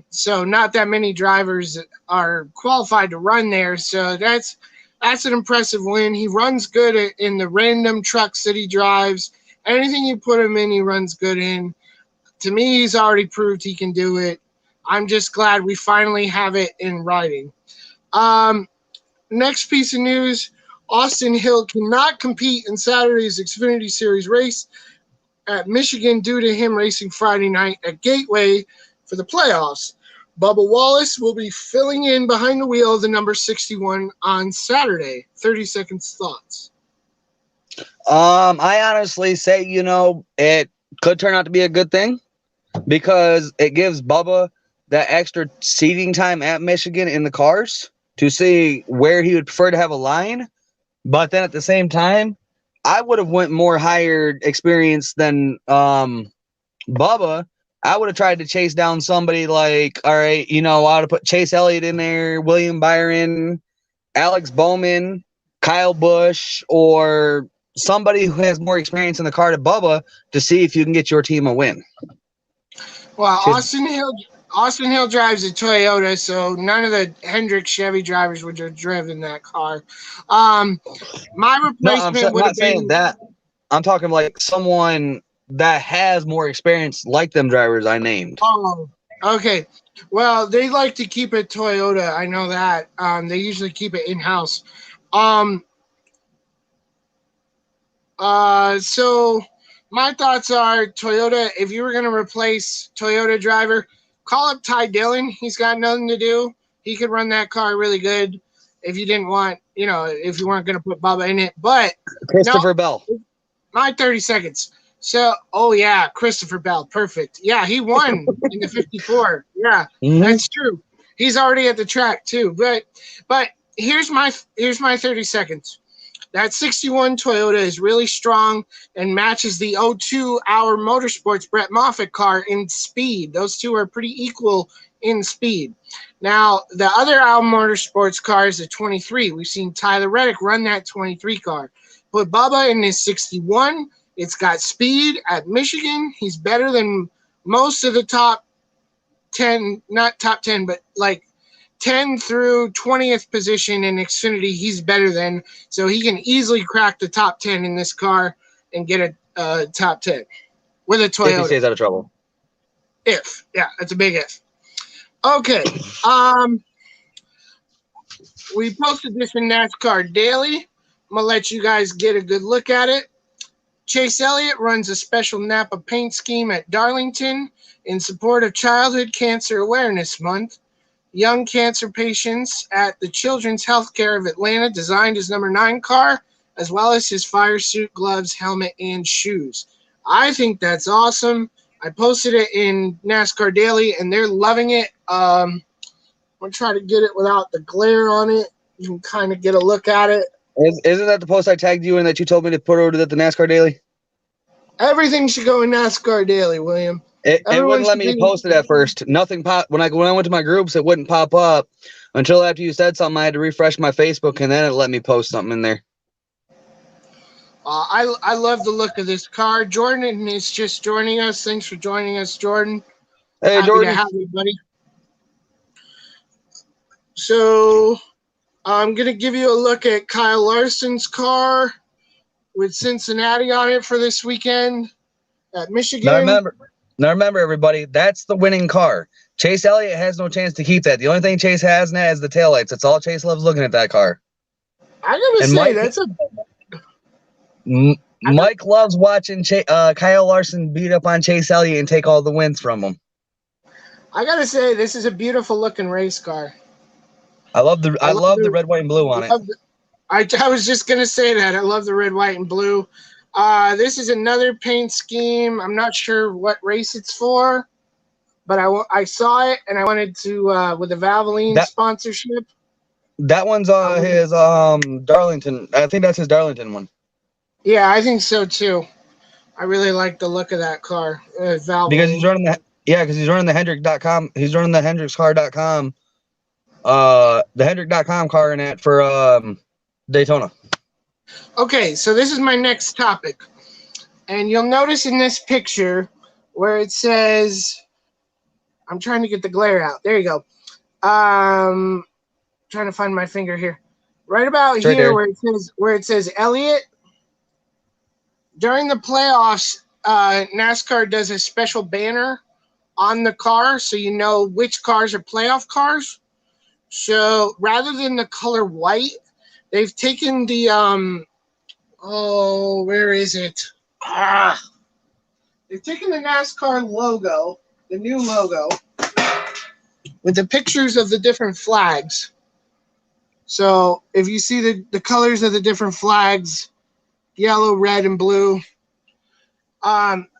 So not that many drivers are qualified to run there. So that's an impressive win. He runs good in the random trucks that he drives. Anything you put him in, he runs good in. To me, he's already proved he can do it. I'm just glad we finally have it in writing. Next piece of news, Austin Hill cannot compete in Saturday's Xfinity Series race at Michigan due to him racing Friday night at Gateway for the playoffs. Bubba Wallace will be filling in behind the wheel of the number 61 on Saturday. 30 seconds thoughts. I honestly say, it could turn out to be a good thing because it gives Bubba that extra seating time at Michigan in the cars to see where he would prefer to have a line. But then at the same time, I would have went more higher experience than Bubba. I would have tried to chase down somebody like, all right, I would have put Chase Elliott in there, William Byron, Alex Bowman, Kyle Busch, or somebody who has more experience in the car to Bubba to see if you can get your team a win. Well, Austin Hill drives a Toyota, so none of the Hendrick Chevy drivers would have driven that car. My replacement would have been that. I'm talking like someone that has more experience like them drivers I named. Oh, okay. Well, they like to keep it Toyota. I know that. They usually keep it in-house. So my thoughts are Toyota, if you were going to replace Toyota driver, call up Ty Dillon. He's got nothing to do. He could run that car really good if you didn't want, if you weren't going to put Bubba in it. But Christopher Bell. My 30 seconds. So, Christopher Bell. Perfect. Yeah, he won in the 54. Yeah, That's true. He's already at the track too. But here's my 30 seconds. That 61 Toyota is really strong and matches the 02 Hour Motorsports Brett Moffitt car in speed. Those two are pretty equal in speed. Now, the other Hour Motorsports car is a 23. We've seen Tyler Reddick run that 23 car. Put Bubba in his 61. It's got speed at Michigan. He's better than most of the top 10, not top 10, but like 10 through 20th position in Xfinity. He's better than, so he can easily crack the top 10 in this car and get a top 10 with a Toyota. If he stays out of trouble. That's a big if. Okay. We posted this in NASCAR Daily. I'm going to let you guys get a good look at it. Chase Elliott runs a special Napa paint scheme at Darlington in support of Childhood Cancer Awareness Month. Young cancer patients at the Children's Healthcare of Atlanta designed his number 9 car, as well as his fire suit, gloves, helmet, and shoes. I think that's awesome. I posted it in NASCAR Daily, and they're loving it. I'm going to try to get it without the glare on it. You can kind of get a look at it. Isn't that the post I tagged you in that you told me to put over to the NASCAR Daily? Everything should go in NASCAR Daily, William. It Everyone wouldn't let should me be. post it at first. Nothing pop when I went to my groups. It wouldn't pop up until after you said something. I had to refresh my Facebook, and then it let me post something in there. I love the look of this car. Jordan is just joining us. Thanks for joining us, Jordan. Hey, Happy to Jordan. have you, buddy. So I'm going to give you a look at Kyle Larson's car with Cincinnati on it for this weekend at Michigan. Now remember, everybody, that's the winning car. Chase Elliott has no chance to keep that. The only thing Chase has now is the taillights. That's all Chase loves looking at that car. I gotta And say, Mike loves watching Kyle Larson beat up on Chase Elliott and take all the wins from him. I gotta say, this is a beautiful looking race car. I love the red, white, and blue on it. I was just gonna say that. I love the red, white, and blue. This is another paint scheme. I'm not sure what race it's for, but I saw it and I wanted to with the Valvoline sponsorship. That one's his Darlington. I think that's his Darlington one. Yeah, I think so too. I really like the look of that car. Valvoline. Because he's running the Hendrick.com. He's running the HendricksCar.com. The Hendrick.com car in it for Daytona. Okay, so this is my next topic. And you'll notice in this picture where it says, I'm trying to get the glare out. There you go. Trying to find my finger here. Right about here where it says Elliott. During the playoffs, NASCAR does a special banner on the car so you know which cars are playoff cars. So rather than the color white, they've taken the where is it? They've taken the NASCAR logo, the new logo, with the pictures of the different flags. So if you see the colors of the different flags, yellow, red, and blue.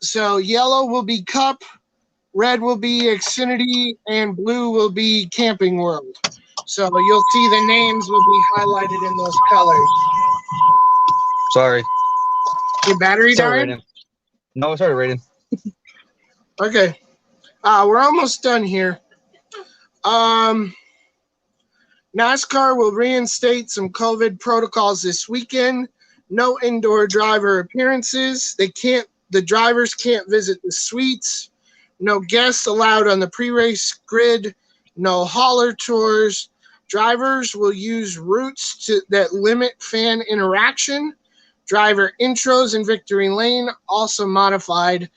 So yellow will be Cup, red will be Xfinity, and blue will be Camping World. So you'll see the names will be highlighted in those colors. Sorry. Your battery died? No, it started raining. Okay. We're almost done here. NASCAR will reinstate some COVID protocols this weekend. No indoor driver appearances. The drivers can't visit the suites. No guests allowed on the pre-race grid. No hauler tours. Drivers will use routes that limit fan interaction. Driver intros in Victory Lane also modified.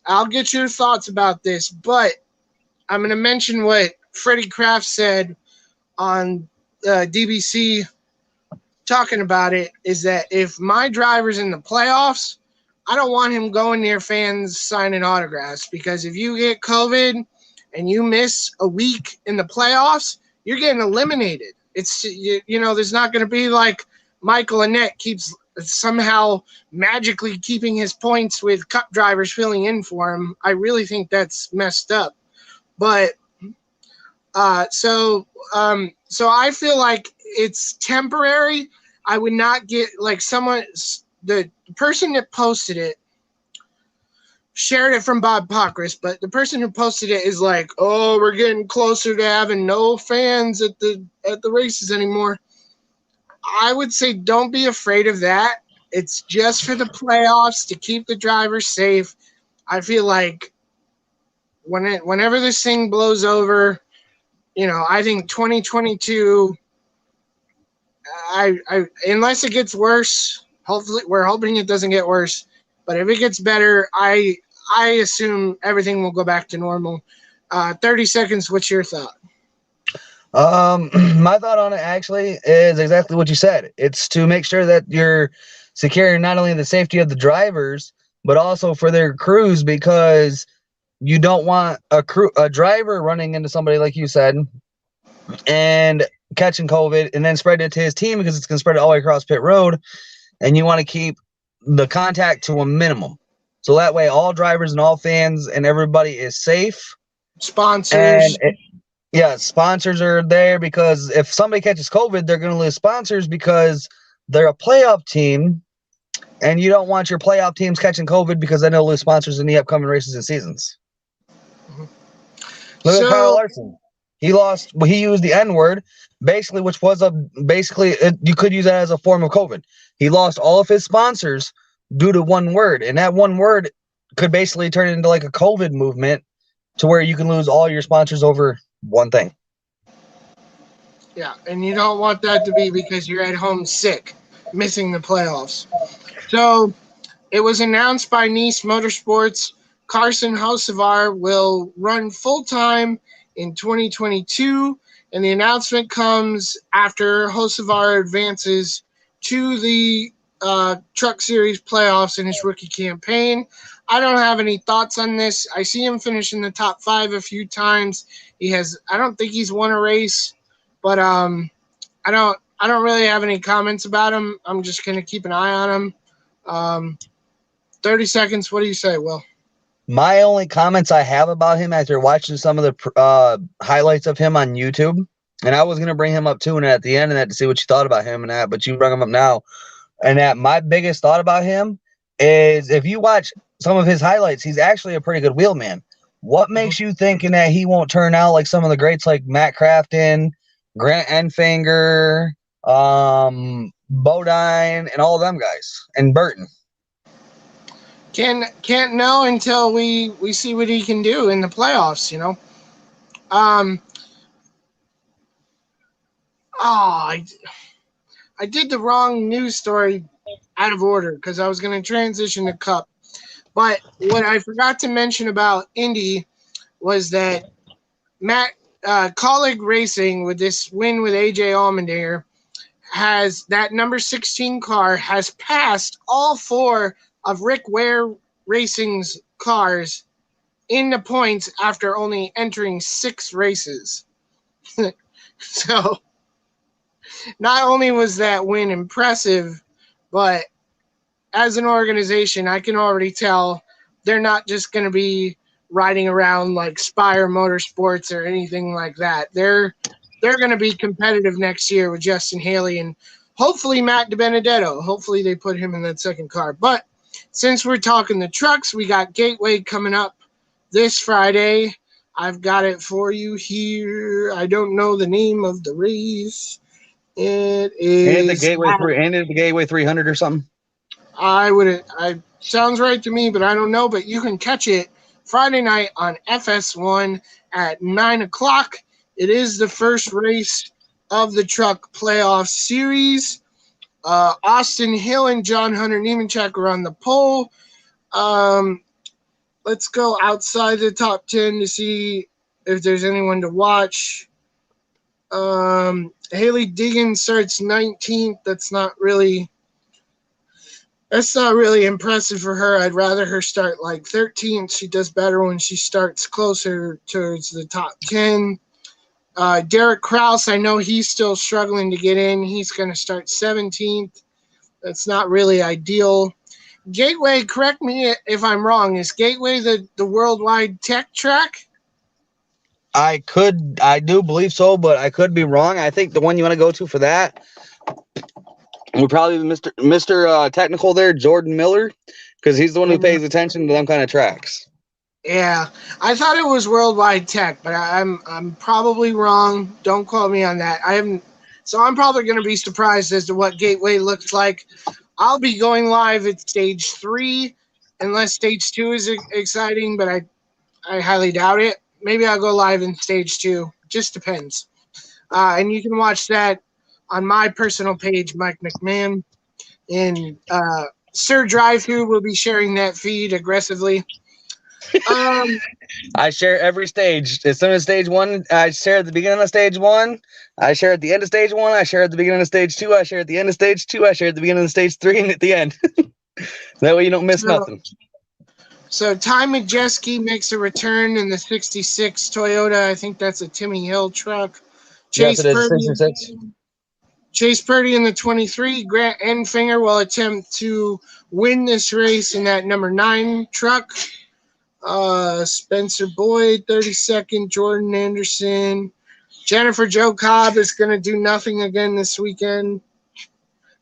I'll get your thoughts about this, but I'm going to mention what Freddie Kraft said on DBC talking about it, is that if my driver's in the playoffs, I don't want him going near fans signing autographs, because if you get COVID and you miss a week in the playoffs, you're getting eliminated. It's, there's not going to be like Michael Annett keeps somehow magically keeping his points with Cup drivers filling in for him. I really think that's messed up. But so I feel like it's temporary. I would not get like the person that posted it shared it from Bob Pockris, but the person who posted it is like, oh, we're getting closer to having no fans at the races anymore. I would say don't be afraid of that. It's just for the playoffs to keep the drivers safe. I feel like whenever this thing blows over, I think 2022, I unless it gets worse, hopefully we're hoping it doesn't get worse, but if it gets better, I assume everything will go back to normal. 30 seconds, what's your thought? My thought on it actually is exactly what you said. It's to make sure that you're securing not only the safety of the drivers, but also for their crews, because you don't want a driver running into somebody, like you said, and catching COVID and then spreading it to his team, because it's going to spread it all the way across pit road, and you want to keep the contact to a minimum. So that way all drivers and all fans and everybody is safe. Sponsors. Sponsors are there, because if somebody catches COVID, they're going to lose sponsors because they're a playoff team, and you don't want your playoff teams catching COVID, because then they'll lose sponsors in the upcoming races and seasons. Look at Kyle So Larson. He lost. He used the N word, basically, which was you could use that as a form of COVID. He lost all of his sponsors due to one word, and that one word could basically turn into like a COVID movement to where you can lose all your sponsors over one thing. yeah, and you don't want that to be because you're at home sick, missing the playoffs. So it was announced by Nice Motorsports. Carson Hocevar will run full time in 2022, and the announcement comes after Hocevar advances to the Truck Series playoffs in his rookie campaign. I don't have any thoughts on this. I see him finish in the top 5 a few times. I don't think he's won a race, but I don't really have any comments about him. I'm just gonna keep an eye on him. 30 seconds. What do you say, Will? My only comments I have about him after watching some of the highlights of him on YouTube, and I was gonna bring him up too, and at the end of that to see what you thought about him and that, but you brought him up now. And that my biggest thought about him is if you watch some of his highlights, he's actually a pretty good wheelman. What makes you thinking that he won't turn out like some of the greats like Matt Crafton, Grant Enfinger, Bodine, and all of them guys, and Burton? Can't know until we see what he can do in the playoffs. Um. Oh, I did the wrong news story out of order because I was going to transition to Cup. But what I forgot to mention about Indy was that Matt Colleague Racing, with this win with AJ Allmendinger, has that number 16 car has passed all 4 of Rick Ware Racing's cars in the points after only entering 6 races. So not only was that win impressive, but as an organization, I can already tell they're not just going to be riding around like Spire Motorsports or anything like that. They're going to be competitive next year with Justin Haley and hopefully Matt DiBenedetto. Hopefully they put him in that second car. But since we're talking the trucks, we got Gateway coming up this Friday. I've got it for you here. I don't know the name of the race. It is the Gateway 300 or something. I sounds right to me, but I don't know. But you can catch it Friday night on FS1 at 9:00. It is the first race of the truck playoff series. Austin Hill and John Hunter Nemechek are on the pole. Let's go outside the top 10 to see if there's anyone to watch. Haley Diggins starts 19th. That's not really impressive for her. I'd rather her start like 13th. She does better when she starts closer towards the top 10. Derek Kraus, I know he's still struggling to get in. He's going to start 17th. That's not really ideal. Gateway, correct me if I'm wrong. Is Gateway the worldwide tech track? I do believe so, but I could be wrong. I think the one you want to go to for that would probably be Mr. Technical there, Jordan Miller, because he's the one who pays attention to them kind of tracks. Yeah, I thought it was Worldwide Tech, but I'm probably wrong. Don't quote me on that. So I'm probably going to be surprised as to what Gateway looks like. I'll be going live at stage 3, unless stage 2 is exciting, but I highly doubt it. Maybe I'll go live in stage 2. Just depends. And you can watch that on my personal page, Mike McMahon. And Sir Drive-Thru will be sharing that feed aggressively. I share every stage. As soon as stage 1, I share at the beginning of stage 1. I share at the end of stage 1. I share at the beginning of stage 2. I share at the end of stage 2. I share at the beginning of stage 3 and at the end. That way you don't miss nothing. So Ty Majeski makes a return in the 66 Toyota. I think that's a Timmy Hill truck. Yes, it is 66. Chase Purdy in the 23. Grant Enfinger will attempt to win this race in that number 9 truck. Spencer Boyd, 32nd. Jordan Anderson. Jennifer Jo Cobb is going to do nothing again this weekend.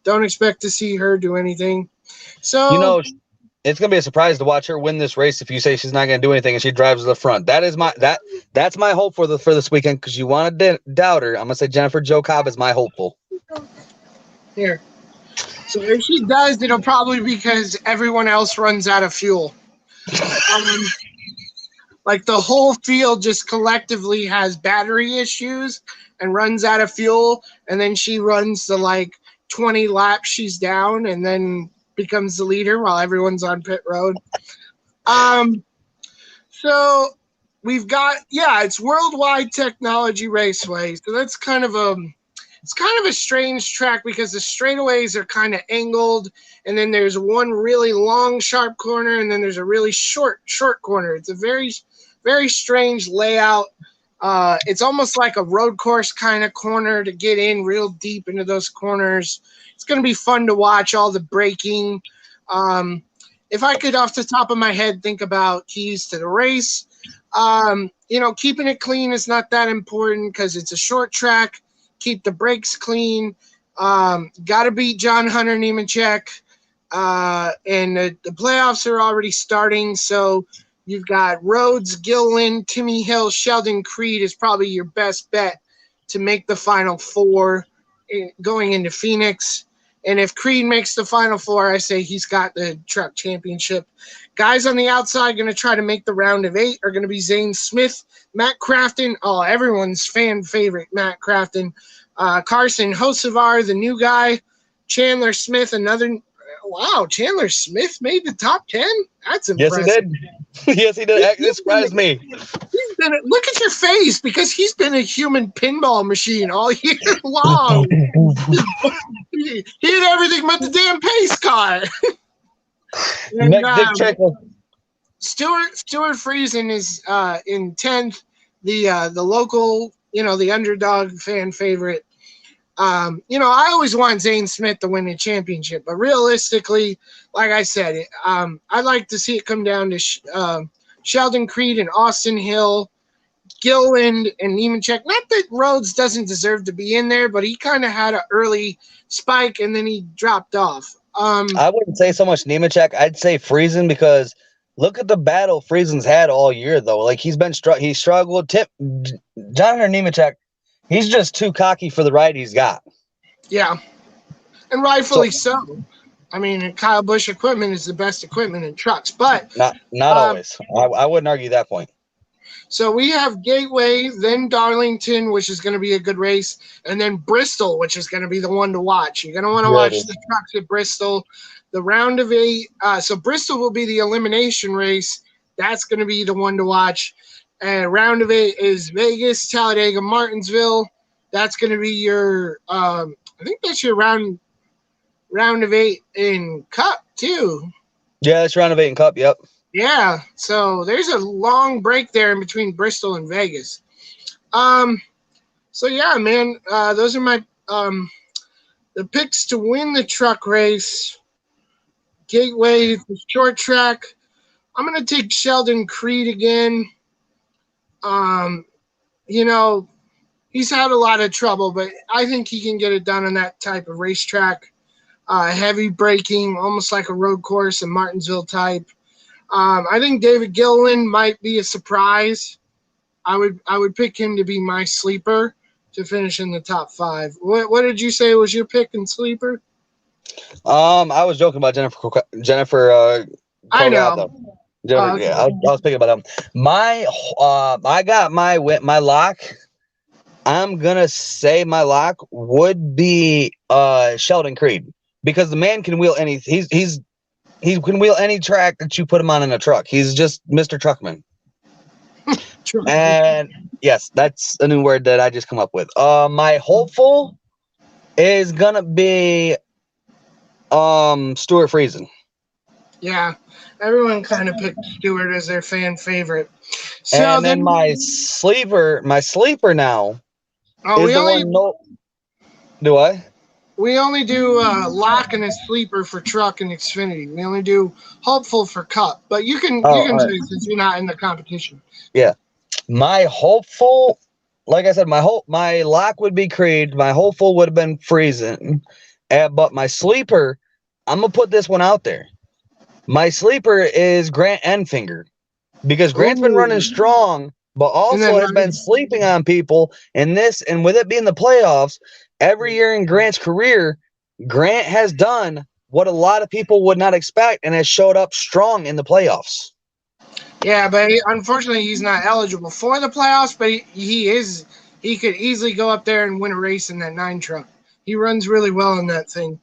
Don't expect to see her do anything. So, it's gonna be a surprise to watch her win this race if you say she's not gonna do anything and she drives to the front. That is that's my hope for this weekend, because you want to doubt her. I'm gonna say Jennifer Jo Cobb is my hopeful. Here. So if she does, it'll probably be because everyone else runs out of fuel. Like the whole field just collectively has battery issues and runs out of fuel, and then she runs the like 20 laps she's down and then becomes the leader while everyone's on pit road. So we've got, it's Worldwide Technology Raceway. So that's kind of a strange track because the straightaways are kind of angled, and then there's one really long, sharp corner, and then there's a really short corner. It's a very, very strange layout. It's almost like a road course kind of corner to get in real deep into those corners. It's going to be fun to watch all the braking. If I could, off the top of my head, think about keys to the race, keeping it clean is not that important because it's a short track. Keep the brakes clean. Got to beat John Hunter Nemechek. And the playoffs are already starting, so you've got Rhodes, Gilliland, Timmy Hill, Sheldon Creed is probably your best bet to make the Final Four going into Phoenix. And if Creed makes the Final Four, I say he's got the truck championship. Guys on the outside going to try to make the round of 8 are going to be Zane Smith, Matt Crafton, everyone's fan favorite, Matt Crafton, Carson Hocevar, the new guy, Chandler Smith, Chandler Smith made the top 10? That's impressive. Yes, he did. Yes, he did. This surprised me. Look at your face, because he's been a human pinball machine all year long. He did everything but the damn pace car. Next Dick Checker. Stuart Friesen is in 10th, the local, the underdog fan favorite. I always want Zane Smith to win the championship, but realistically, like I said, I'd like to see it come down to Sheldon Creed and Austin Hill, Gilliland and Nemechek. Not that Rhodes doesn't deserve to be in there, but he kind of had an early spike and then he dropped off. I wouldn't say so much Nemechek. I'd say Friesen, because look at the battle Friesen's had all year, though. Like, he struggled. John or Nemechek, he's just too cocky for the ride he's got. Yeah, and rightfully so. I mean, Kyle Busch equipment is the best equipment in trucks, but not always. I wouldn't argue that point. So we have Gateway, then Darlington, which is going to be a good race, and then Bristol, which is going to be the one to watch. You're going to want to watch the trucks at Bristol. The round of 8. So Bristol will be the elimination race. That's going to be the one to watch. And round of 8 is Vegas, Talladega, Martinsville. That's going to be your I think that's your round of 8 in Cup too. Yeah, that's round of 8 in Cup. Yep. Yeah, so there's a long break there in between Bristol and Vegas. So yeah, man, those are my the picks to win the truck race. Gateway, the short track. I'm gonna take Sheldon Creed again. He's had a lot of trouble, but I think he can get it done on that type of racetrack. Heavy braking, almost like a road course, a Martinsville type. I think David Gilliland might be a surprise. I would pick him to be my sleeper to finish in the top 5. What did you say was your pick and sleeper? I was joking about Jennifer. I know. Okay. Yeah, I was thinking about him. I got my lock. I'm gonna say my lock would be Sheldon Creed, because the man can wheel any. He can wheel any track that you put him on in a truck. He's just Mr. Truckman. And yes, that's a new word that I just come up with. My hopeful is gonna be Stuart Friesen. Yeah, everyone kind of picked Stuart as their fan favorite. So and then my sleeper now. Do I? We only do lock and a sleeper for truck and Xfinity. We only do hopeful for Cup, but you can say since you're not in the competition. Yeah, my hopeful, like I said, my lock would be Creed. My hopeful would have been Friesen, but my sleeper, I'm gonna put this one out there. My sleeper is Grant Enfinger because Grant's been running Ooh. strong, but And also then has been sleeping on people. And with it being the playoffs, every year in Grant's career, Grant has done what a lot of people would not expect and has showed up strong in the playoffs. yeah, but unfortunately, he's not eligible for the playoffs. But he is. He could easily go up there and win a race in that 9 truck. He runs really well in that thing,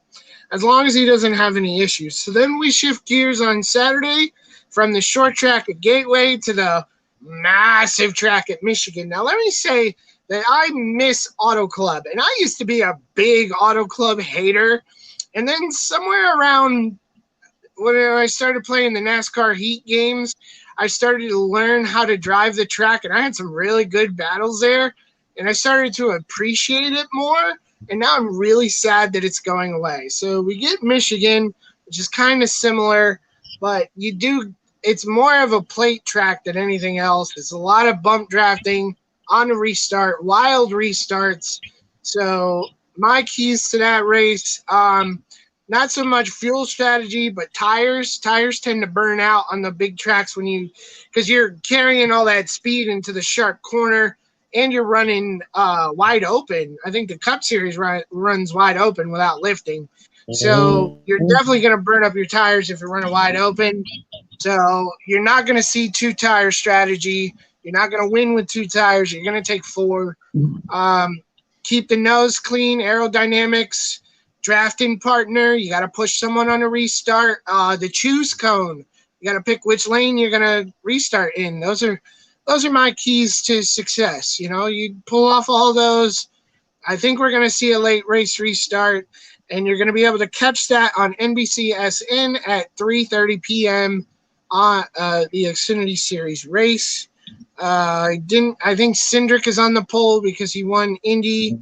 as long as he doesn't have any issues. So then we shift gears on Saturday from the short track at Gateway to the massive track at Michigan. Now, let me say that I miss Auto Club, and I used to be a big Auto Club hater. And then somewhere around when I started playing the NASCAR Heat games, I started to learn how to drive the track, and I had some really good battles there, and I started to appreciate it more. And now I'm really sad that it's going away. So we get Michigan, which is kind of similar, but it's more of a plate track than anything else. It's a lot of bump drafting on a restart, wild restarts. So my keys to that race, not so much fuel strategy, but tires. Tires tend to burn out on the big tracks because you're carrying all that speed into the sharp corner and you're running wide open. I think the Cup Series runs wide open without lifting. So you're definitely going to burn up your tires if you're running wide open. So you're not going to see 2-tire strategy. You're not going to win with 2 tires. You're going to take 4. Keep the nose clean, aerodynamics. Drafting partner, you got to push someone on a restart. The choose cone, you got to pick which lane you're gonna restart in. Those are my keys to success. You pull off all those. I think we're gonna see a late race restart, and you're gonna be able to catch that on NBCSN at 3:30 p.m. on the Xfinity Series race. I think Cindric is on the pole because he won Indy.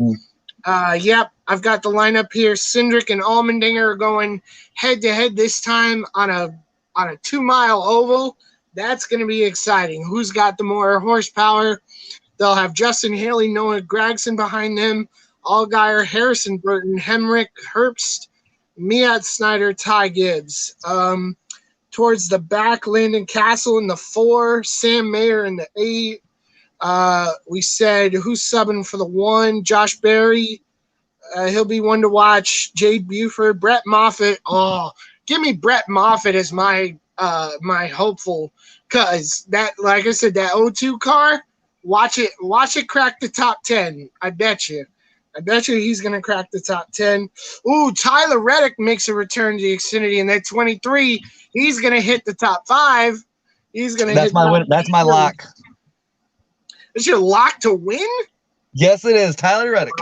Yep, I've got the lineup here. Cindric and Allmendinger are going head to head this time on a 2-mile oval. That's going to be exciting. Who's got the more horsepower? They'll have Justin Haley, Noah Gragson behind them. Allgaier, Harrison Burton, Hemrick, Herbst, Miat Snyder, Ty Gibbs. Towards the back, Landon Castle in the 4, Sam Mayer in the 8. We said who's subbing for the 1? Josh Berry. He'll be one to watch. Jade Buford, Brett Moffitt. Oh, give me Brett Moffitt as my hopeful, because that, like I said, that O2 car. Watch it crack the top 10. I bet you he's gonna crack the top 10. Ooh, Tyler Reddick makes a return to the Xfinity in that 23. He's gonna hit the top 5. That's my win. That's my lock. Is your lock to win? Yes, it is. Tyler Reddick.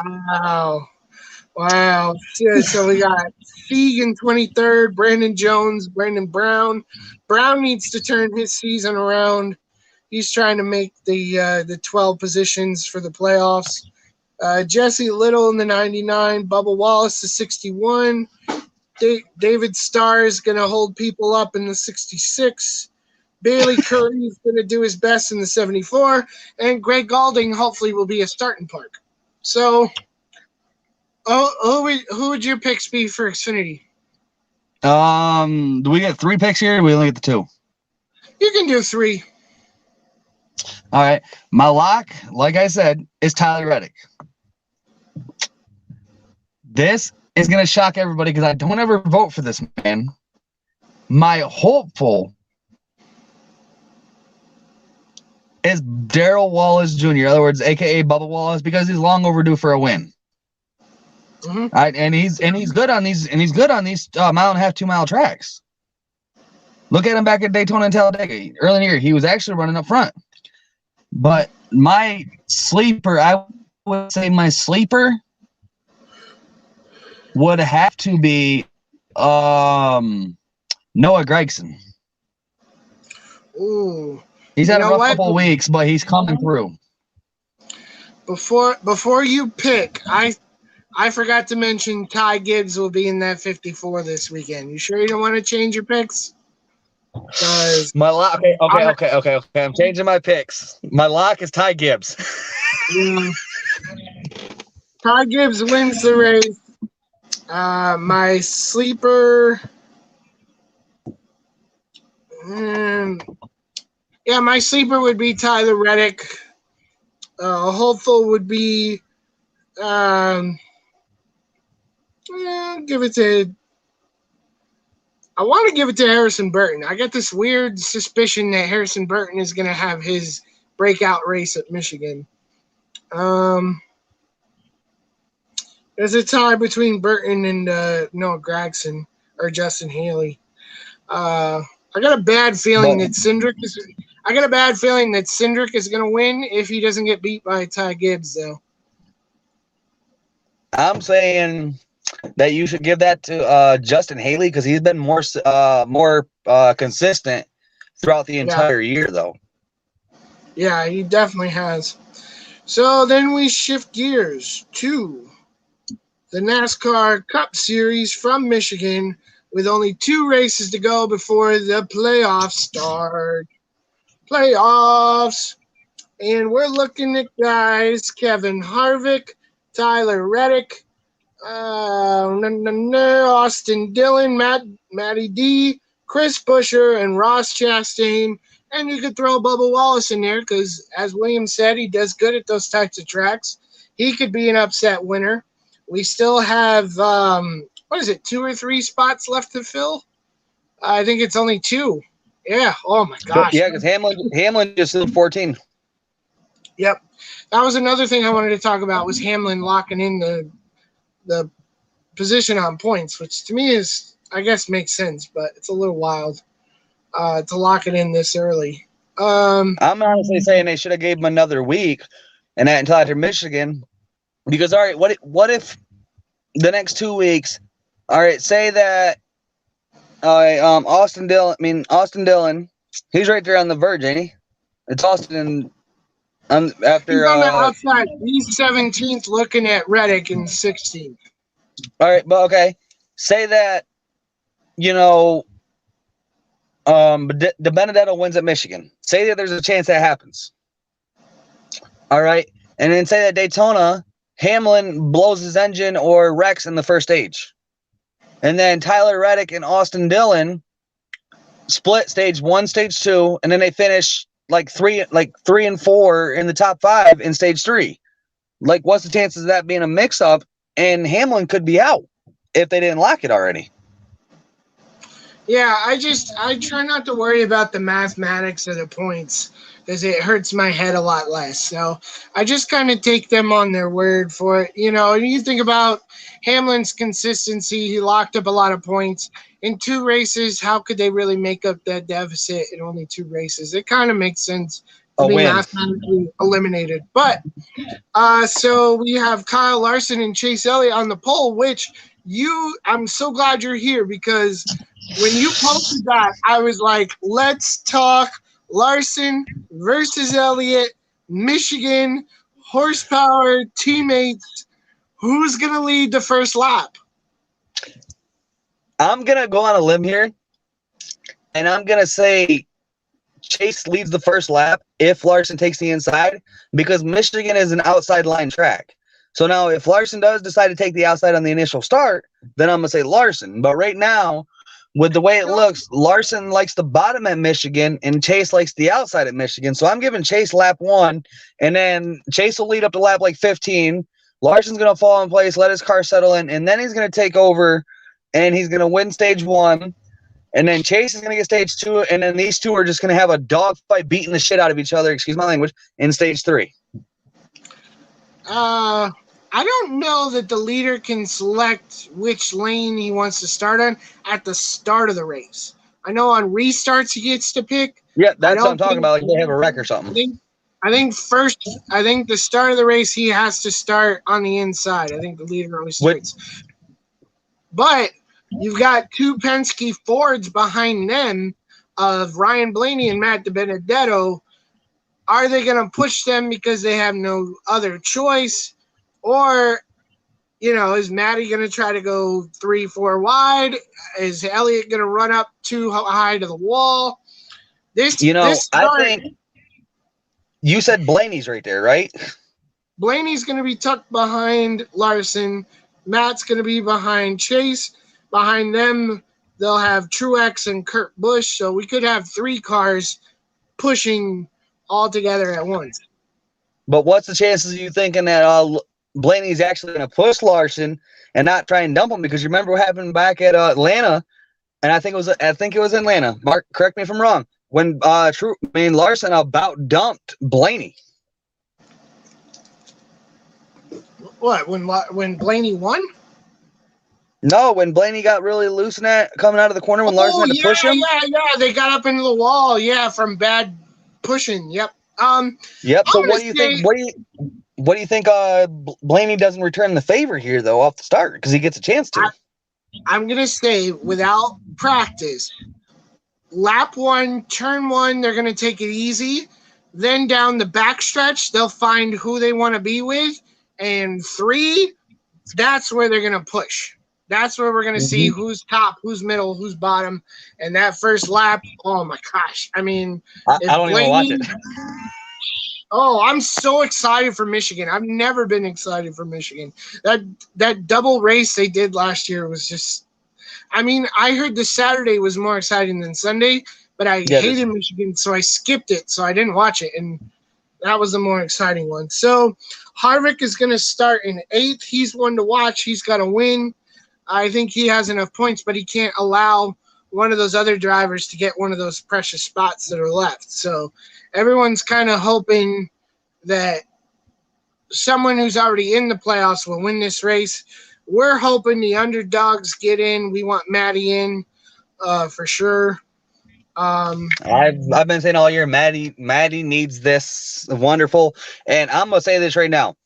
Wow. So we got Feig in 23rd, Brandon Jones, Brandon Brown. Brown needs to turn his season around. He's trying to make the 12 positions for the playoffs. Jesse Little in the 99, Bubba Wallace the 61. David Starr is going to hold people up in the 66. Bailey Curry is going to do his best in the 74, and Greg Galding hopefully will be a starting park. So, who would your picks be for Xfinity? Do we get 3 picks here? Or we only get the 2. You can do 3. All right. My lock, like I said, is Tyler Reddick. This is going to shock everybody because I don't ever vote for this man. My hopeful is Darrell Wallace Jr., in other words, a.k.a. Bubba Wallace, because he's long overdue for a win. Mm-hmm. Right, and he's good on these mile and a half, 2-mile tracks. Look at him back at Daytona and Talladega. Early in the year, he was actually running up front. But my sleeper, I would say my sleeper would have to be Noah Gragson. Ooh. He's had a rough couple of weeks, but he's coming through. Before you pick, I forgot to mention Ty Gibbs will be in that 54 this weekend. You sure you don't want to change your picks? My lock. Okay. I'm changing my picks. My lock is Ty Gibbs. Ty Gibbs wins the race. My sleeper. Yeah, my sleeper would be Tyler Reddick. Hopeful would be give it to. I want to give it to Harrison Burton. I got this weird suspicion that Harrison Burton is going to have his breakout race at Michigan. There's a tie between Burton and Noah Gragson or Justin Haley. I got a bad feeling that Cindric is. I got a bad feeling that Cindric is going to win if he doesn't get beat by Ty Gibbs, though. I'm saying that you should give that to Justin Haley because he's been more consistent throughout the entire year, though. Yeah, he definitely has. So then we shift gears to the NASCAR Cup Series from Michigan with only 2 races to go before the playoffs start. Playoffs. And we're looking at guys Kevin Harvick, Tyler Reddick, Austin Dillon, Matty D, Chris Buescher, and Ross Chastain. And you could throw Bubba Wallace in there because, as William said, he does good at those types of tracks. He could be an upset winner. We still have, 2 or 3 spots left to fill? I think it's only 2. Yeah. Oh, my gosh. Yeah, because Hamlin just did 14. Yep. That was another thing I wanted to talk about was Hamlin locking in the position on points, which to me is, I guess, makes sense, but it's a little wild to lock it in this early. I'm honestly saying they should have gave him another week and that until after Michigan. Because, all right, what if the next 2 weeks, all right, say that Austin Dillon, he's right there on the verge, ain't he? It's Austin after he's on the outside. He's 17th looking at Reddick in 16th. All right, but okay. Say that, De Benedetto wins at Michigan. Say that there's a chance that happens. All right. And then say that Daytona, Hamlin blows his engine or wrecks in the first stage. And then Tyler Reddick and Austin Dillon split stage 1, stage 2, and then they finish like 3 and 4 in the top 5 in stage 3. Like, what's the chances of that being a mix-up? And Hamlin could be out if they didn't lock it already. Yeah, I try not to worry about the mathematics of the points because it hurts my head a lot less. So I just kind of take them on their word for it. And you think about Hamlin's consistency. He locked up a lot of points. In 2 races, how could they really make up that deficit in only 2 races? It kind of makes sense to be mathematically eliminated. But so we have Kyle Larson and Chase Elliott on the pole, which I'm so glad you're here because when you posted that, I was like, let's talk Larson versus Elliott, Michigan, horsepower, teammates. Who's going to lead the first lap? I'm going to go on a limb here, and I'm going to say Chase leads the first lap if Larson takes the inside because Michigan is an outside line track. So now if Larson does decide to take the outside on the initial start, then I'm going to say Larson. But right now, with the way it looks, Larson likes the bottom at Michigan and Chase likes the outside at Michigan. So I'm giving Chase lap 1, and then Chase will lead up to lap like 15. Larson's going to fall in place, let his car settle in, and then he's going to take over, and he's going to win stage 1. And then Chase is going to get stage 2, and then these two are just going to have a dogfight beating the shit out of each other, excuse my language, in stage 3. I don't know that the leader can select which lane he wants to start on at the start of the race. I know on restarts he gets to pick. Yeah, that's what I'm talking about. Like they have a wreck or something. I think the start of the race he has to start on the inside. I think the leader always starts. But you've got 2 Penske Fords behind them of Ryan Blaney and Matt DiBenedetto. Are they going to push them because they have no other choice? Or, is Matty going to try to go 3-4 wide? Is Elliott going to run up too high to the wall? I think you said Blaney's right there, right? Blaney's going to be tucked behind Larson. Matt's going to be behind Chase. Behind them, they'll have Truex and Kurt Busch, so we could have 3 cars pushing all together at once. But what's the chances of you thinking that Blaney's actually going to push Larson and not try and dump him? Because you remember what happened back at Atlanta, and I think it was Atlanta. Mark, correct me if I'm wrong. When Larson about dumped Blaney. What, when Blaney won? No, when Blaney got really loose in that coming out of the corner when Larson had to push him. Yeah. They got up into the wall. Yeah, from bad pushing. Yep. Yep. So what do you think? What do you think? Blaney doesn't return the favor here though off the start because he gets a chance to. I'm gonna say without practice, lap 1, turn 1, they're gonna take it easy. Then down the backstretch, they'll find who they want to be with, and 3, that's where they're gonna push. That's where we're going to see who's top, who's middle, who's bottom. And that first lap, oh my gosh. I mean, I don't even watch it. Oh, I'm so excited for Michigan. I've never been excited for Michigan. That double race they did last year was just, I mean, I heard the Saturday was more exciting than Sunday, but I hated Michigan, so I skipped it. So I didn't watch it. And that was the more exciting one. So Harvick is going to start in 8th. He's one to watch. He's got to win. I think he has enough points, but he can't allow one of those other drivers to get one of those precious spots that are left. So everyone's kind of hoping that someone who's already in the playoffs will win this race. We're hoping the underdogs get in. We want Maddie in for sure. I've been saying all year, Maddie needs this wonderful. And I'm going to say this right now.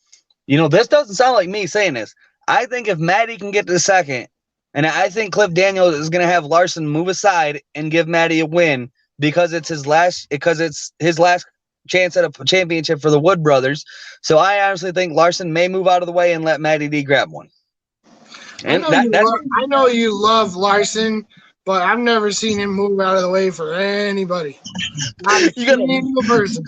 This doesn't sound like me saying this. I think if Maddie can get to the second, and I think Cliff Daniels is going to have Larson move aside and give Maddie a win because it's his last chance at a championship for the Wood brothers. So I honestly think Larson may move out of the way and let Maddie D grab one. And I know you love Larson, but I've never seen him move out of the way for anybody. Not a single person.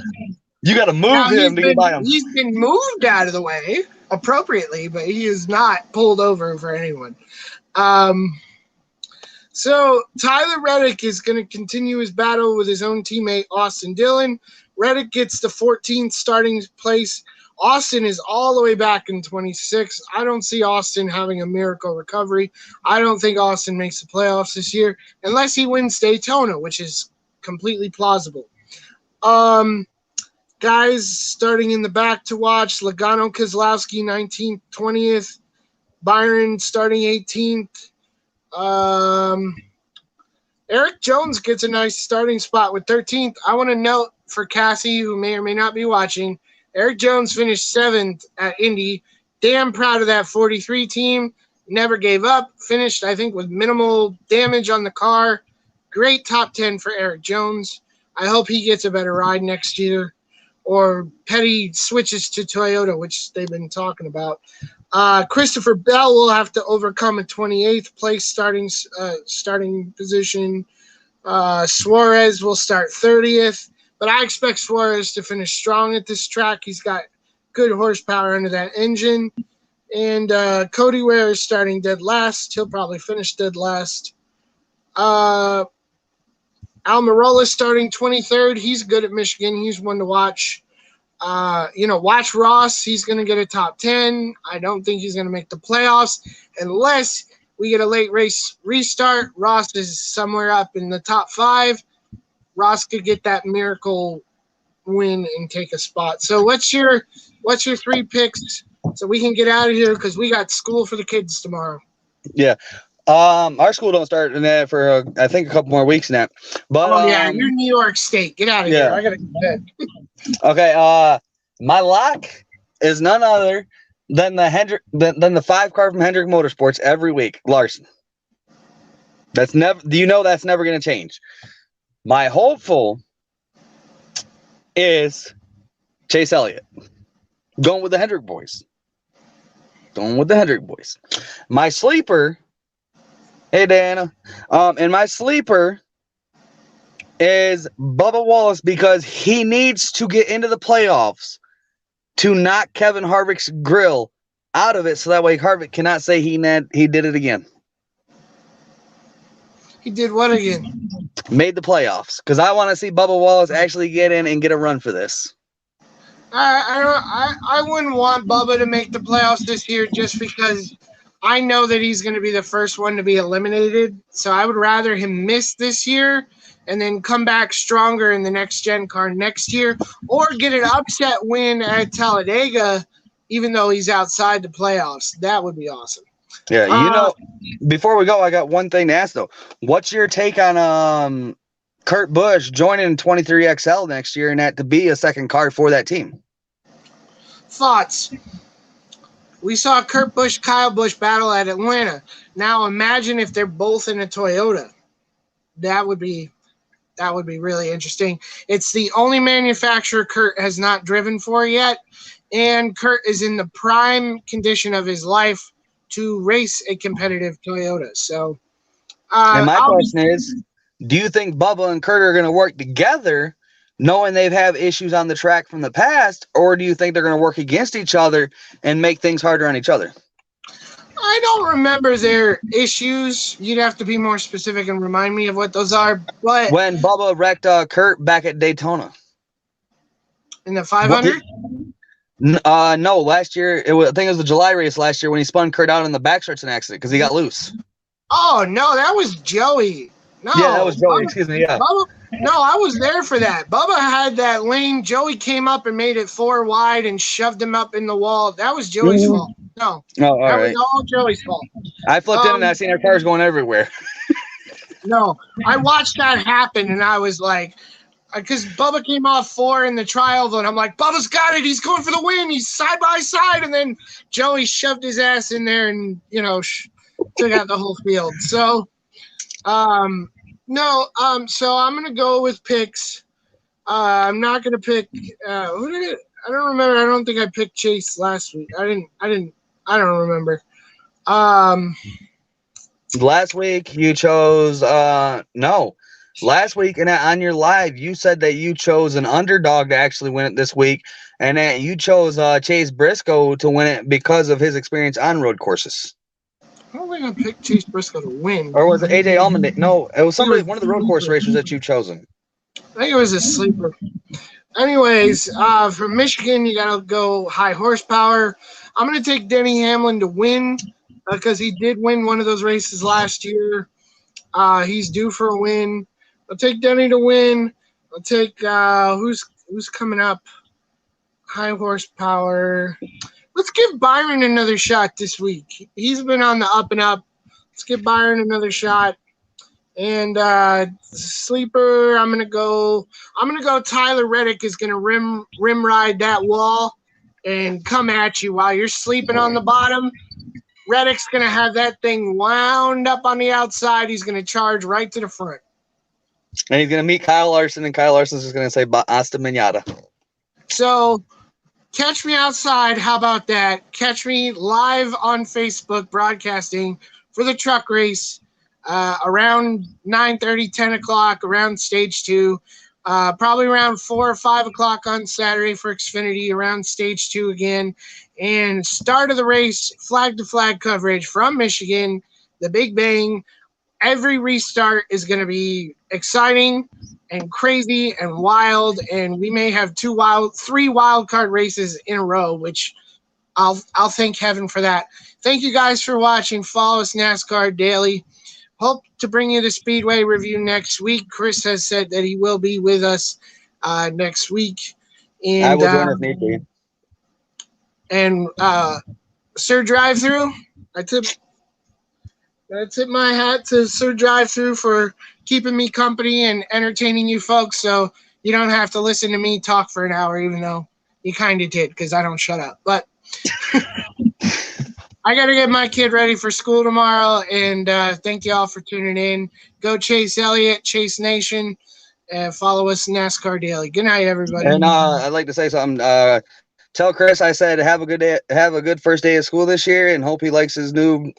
You got to move him to get by him. He's been moved out of the way appropriately, but he is not pulled over for anyone. So Tyler Reddick is going to continue his battle with his own teammate Austin Dillon. Reddick gets the 14th starting place. Austin is all the way back in 26. I don't see Austin having a miracle recovery. I don't think Austin makes the playoffs this year unless he wins Daytona, which is completely plausible. Guys starting in the back to watch: Logano Keselowski 19th, 20th. Byron starting 18th. Eric Jones gets a nice starting spot with 13th. I want to note for Cassie, who may or may not be watching, Eric Jones finished 7th at Indy. Damn proud of that 43 team. Never gave up. Finished, I think, with minimal damage on the car. Great top 10 for Eric Jones. I hope he gets a better ride next year. Or Petty switches to Toyota, which they've been talking about. Christopher Bell will have to overcome a 28th place starting position. Suarez will start 30th, but I expect Suarez to finish strong at this track. He's got good horsepower under that engine. And Cody Ware is starting dead last. He'll probably finish dead last. Almirola starting 23rd. He's good at Michigan. He's one to watch. Watch Ross. He's going to get a top 10. I don't think he's going to make the playoffs unless we get a late race restart. Ross is somewhere up in the top 5. Ross could get that miracle win and take a spot. So what's your 3 picks so we can get out of here because we got school for the kids tomorrow? Yeah. Our school don't start in that for I think a couple more weeks now. But you're New York State. Get out of here. I gotta go to bed. Okay. My lock is none other than the 5-car from Hendrick Motorsports every week, Larson. That's never going to change. My hopeful is Chase Elliott. Going with the Hendrick boys. My sleeper. Hey, Diana. And my sleeper is Bubba Wallace because he needs to get into the playoffs to knock Kevin Harvick's grill out of it so that way Harvick cannot say he did it again. He did what again? Made the playoffs. Because I want to see Bubba Wallace actually get in and get a run for this. I wouldn't want Bubba to make the playoffs this year just because I know that he's going to be the first one to be eliminated. So I would rather him miss this year and then come back stronger in the next gen car next year, or get an upset win at Talladega, even though he's outside the playoffs. That would be awesome. Yeah, before we go, I got one thing to ask though. What's your take on Kurt Busch joining 23XL next year and that to be a second car for that team? Thoughts? We saw Kurt Busch, Kyle Busch battle at Atlanta. Now imagine if they're both in a Toyota. That would be really interesting. It's the only manufacturer Kurt has not driven for yet, and Kurt is in the prime condition of his life to race a competitive Toyota. So, and my question is, do you think Bubba and Kurt are going to work together, knowing they've had issues on the track from the past, or do you think they're going to work against each other and make things harder on each other? I don't remember their issues. You'd have to be more specific and remind me of what those are. But when Bubba wrecked Kurt back at Daytona in the 500. No, last year I think it was the July race last year when he spun Kurt out in the backstretch in accident because he got loose. Oh no, that was Joey. No, yeah, that was Joey. Excuse me. Yeah. Bubba, no, I was there for that. Bubba had that lane. Joey came up and made it 4 wide and shoved him up in the wall. That was Joey's fault. No, that was all Joey's fault. I flipped in and I seen our cars going everywhere. No, I watched that happen and I was like, because Bubba came off 4 in the trial, and I'm like, Bubba's got it. He's going for the win. He's side by side, and then Joey shoved his ass in there and took out the whole field. So, so I'm gonna go with picks. I'm not gonna pick. I don't remember. I don't think I picked Chase last week. I don't remember. Last week you chose no. Last week and on your live, you said that you chose an underdog to actually win it this week, and that you chose Chase Briscoe to win it because of his experience on road courses. I don't think I picked Chase Briscoe to win. Or was it AJ Allman? No, it was somebody, one of the road course racers that you've chosen. I think it was a sleeper. Anyways, from Michigan, you got to go high horsepower. I'm going to take Denny Hamlin to win because he did win one of those races last year. He's due for a win. I'll take Denny to win. I'll take who's coming up? High horsepower. Let's give Byron another shot this week. He's been on the up and up. Let's give Byron another shot. And sleeper, I'm gonna go Tyler Reddick is gonna rim ride that wall and come at you while you're sleeping on the bottom. Reddick's gonna have that thing wound up on the outside. He's gonna charge right to the front. And he's going to meet Kyle Larson, and Kyle Larson's just going to say, hasta mañana. So, catch me outside. How about that? Catch me live on Facebook broadcasting for the truck race around 9:30, 10 o'clock, around stage 2. Probably around 4 or 5 o'clock on Saturday for Xfinity, around stage 2 again. And start of the race, flag-to-flag coverage from Michigan, the Big Bang. Every restart is going to be exciting and crazy and wild, and we may have 3 wild card races in a row, which I'll thank heaven for that. Thank you guys for watching. Follow us NASCAR Daily. Hope to bring you the Speedway review next week. Chris has said that he will be with us next week. And I will join if need be. And Sir Drive-Thru, I tip my hat to Sir Drive-Thru for keeping me company and entertaining you folks, so you don't have to listen to me talk for an hour, even though you kind of did because I don't shut up. But I got to get my kid ready for school tomorrow, and thank you all for tuning in. Go Chase Elliott, Chase Nation, and follow us NASCAR Daily. Good night, everybody. And I'd like to say something. Tell Chris I said have a good day, have a good first day of school this year, and hope he likes his new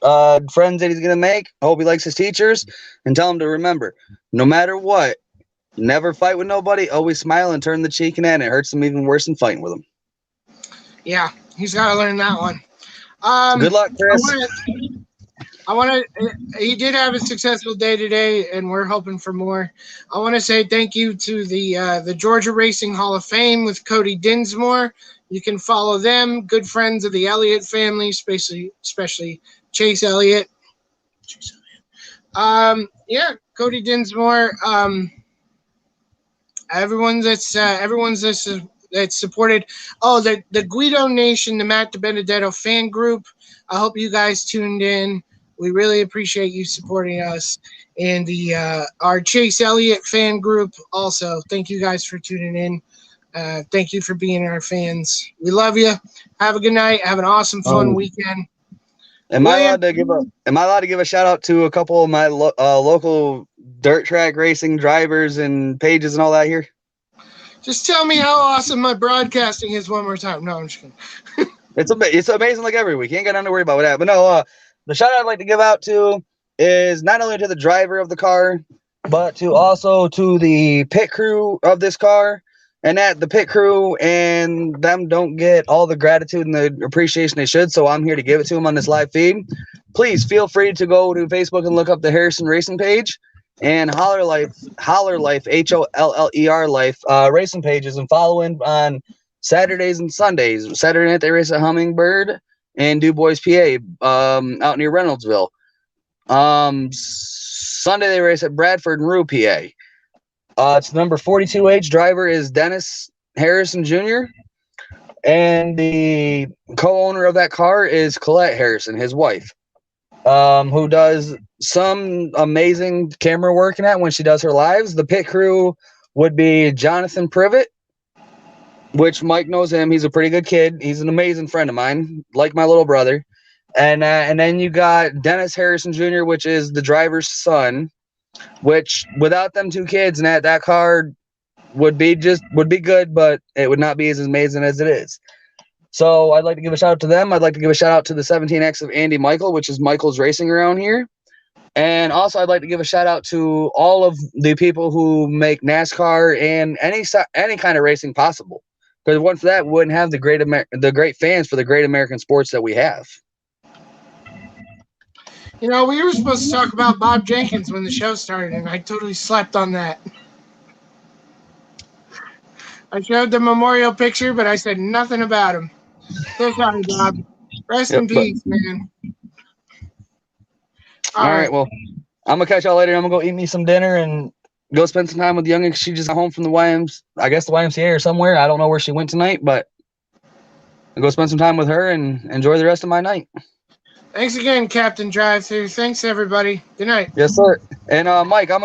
friends that he's going to make. Hope he likes his teachers, and tell him to remember, no matter what, never fight with nobody. Always smile and turn the cheek, and it hurts them even worse than fighting with them. Yeah, he's got to learn that one. Good luck, Chris. He did have a successful day today, and we're hoping for more. I want to say thank you to the Georgia Racing Hall of Fame with Cody Dinsmore. You can follow them, good friends of the Elliott family, especially Chase Elliott. Yeah, Cody Dinsmore. That's supported. Oh, the Guido Nation, the Matt DiBenedetto fan group. I hope you guys tuned in. We really appreciate you supporting us, and the our Chase Elliott fan group also. Thank you guys for tuning in. Thank you for being our fans. We love you. Have a good night. Have an awesome, fun weekend. Am I allowed to give a shout out to a couple of my local dirt track racing drivers and pages and all that here? Just tell me how awesome my broadcasting is one more time. No, I'm just kidding. It's amazing like every week. You ain't got nothing to worry about with that. But no, the shout out I'd like to give out to is not only to the driver of the car, but also to the pit crew of this car. And that the pit crew and them don't get all the gratitude and the appreciation they should. So I'm here to give it to them on this live feed. Please feel free to go to Facebook and look up the Harrison Racing page and Holler Life, HOLLER Life racing pages, and follow in on Saturdays and Sundays. Saturday night they race at Hummingbird and Du Bois, PA, out near Reynoldsville. Sunday they race at Bradford and Rue, PA. It's number 42H driver is Dennis Harrison Jr. And the co-owner of that car is Colette Harrison, his wife, who does some amazing camera work in that when she does her lives. The pit crew would be Jonathan Privet, which Mike knows him. He's a pretty good kid. He's an amazing friend of mine, like my little brother. And then you got Dennis Harrison Jr., which is the driver's son. Which without them two kids and that car would be good, but it would not be as amazing as it is. So I'd like to give a shout out to them. I'd like to give a shout out to the 17X of Andy Michael, which is Michael's Racing around here. And also I'd like to give a shout out to all of the people who make NASCAR and any kind of racing possible. Because if it wasn't for that, we wouldn't have the great fans for the great American sports that we have. You know, we were supposed to talk about Bob Jenkins when the show started, and I totally slept on that. I showed the memorial picture, but I said nothing about him. So sorry, Bob. Rest in peace, man. All right, well, I'm going to catch y'all later. I'm going to go eat me some dinner and go spend some time with the youngin'. She just got home from the YMCA or somewhere. I don't know where she went tonight, but I'll go spend some time with her and enjoy the rest of my night. Thanks again, Captain Drive-Thru. Thanks, everybody. Good night. Yes, sir. And Mike, I'm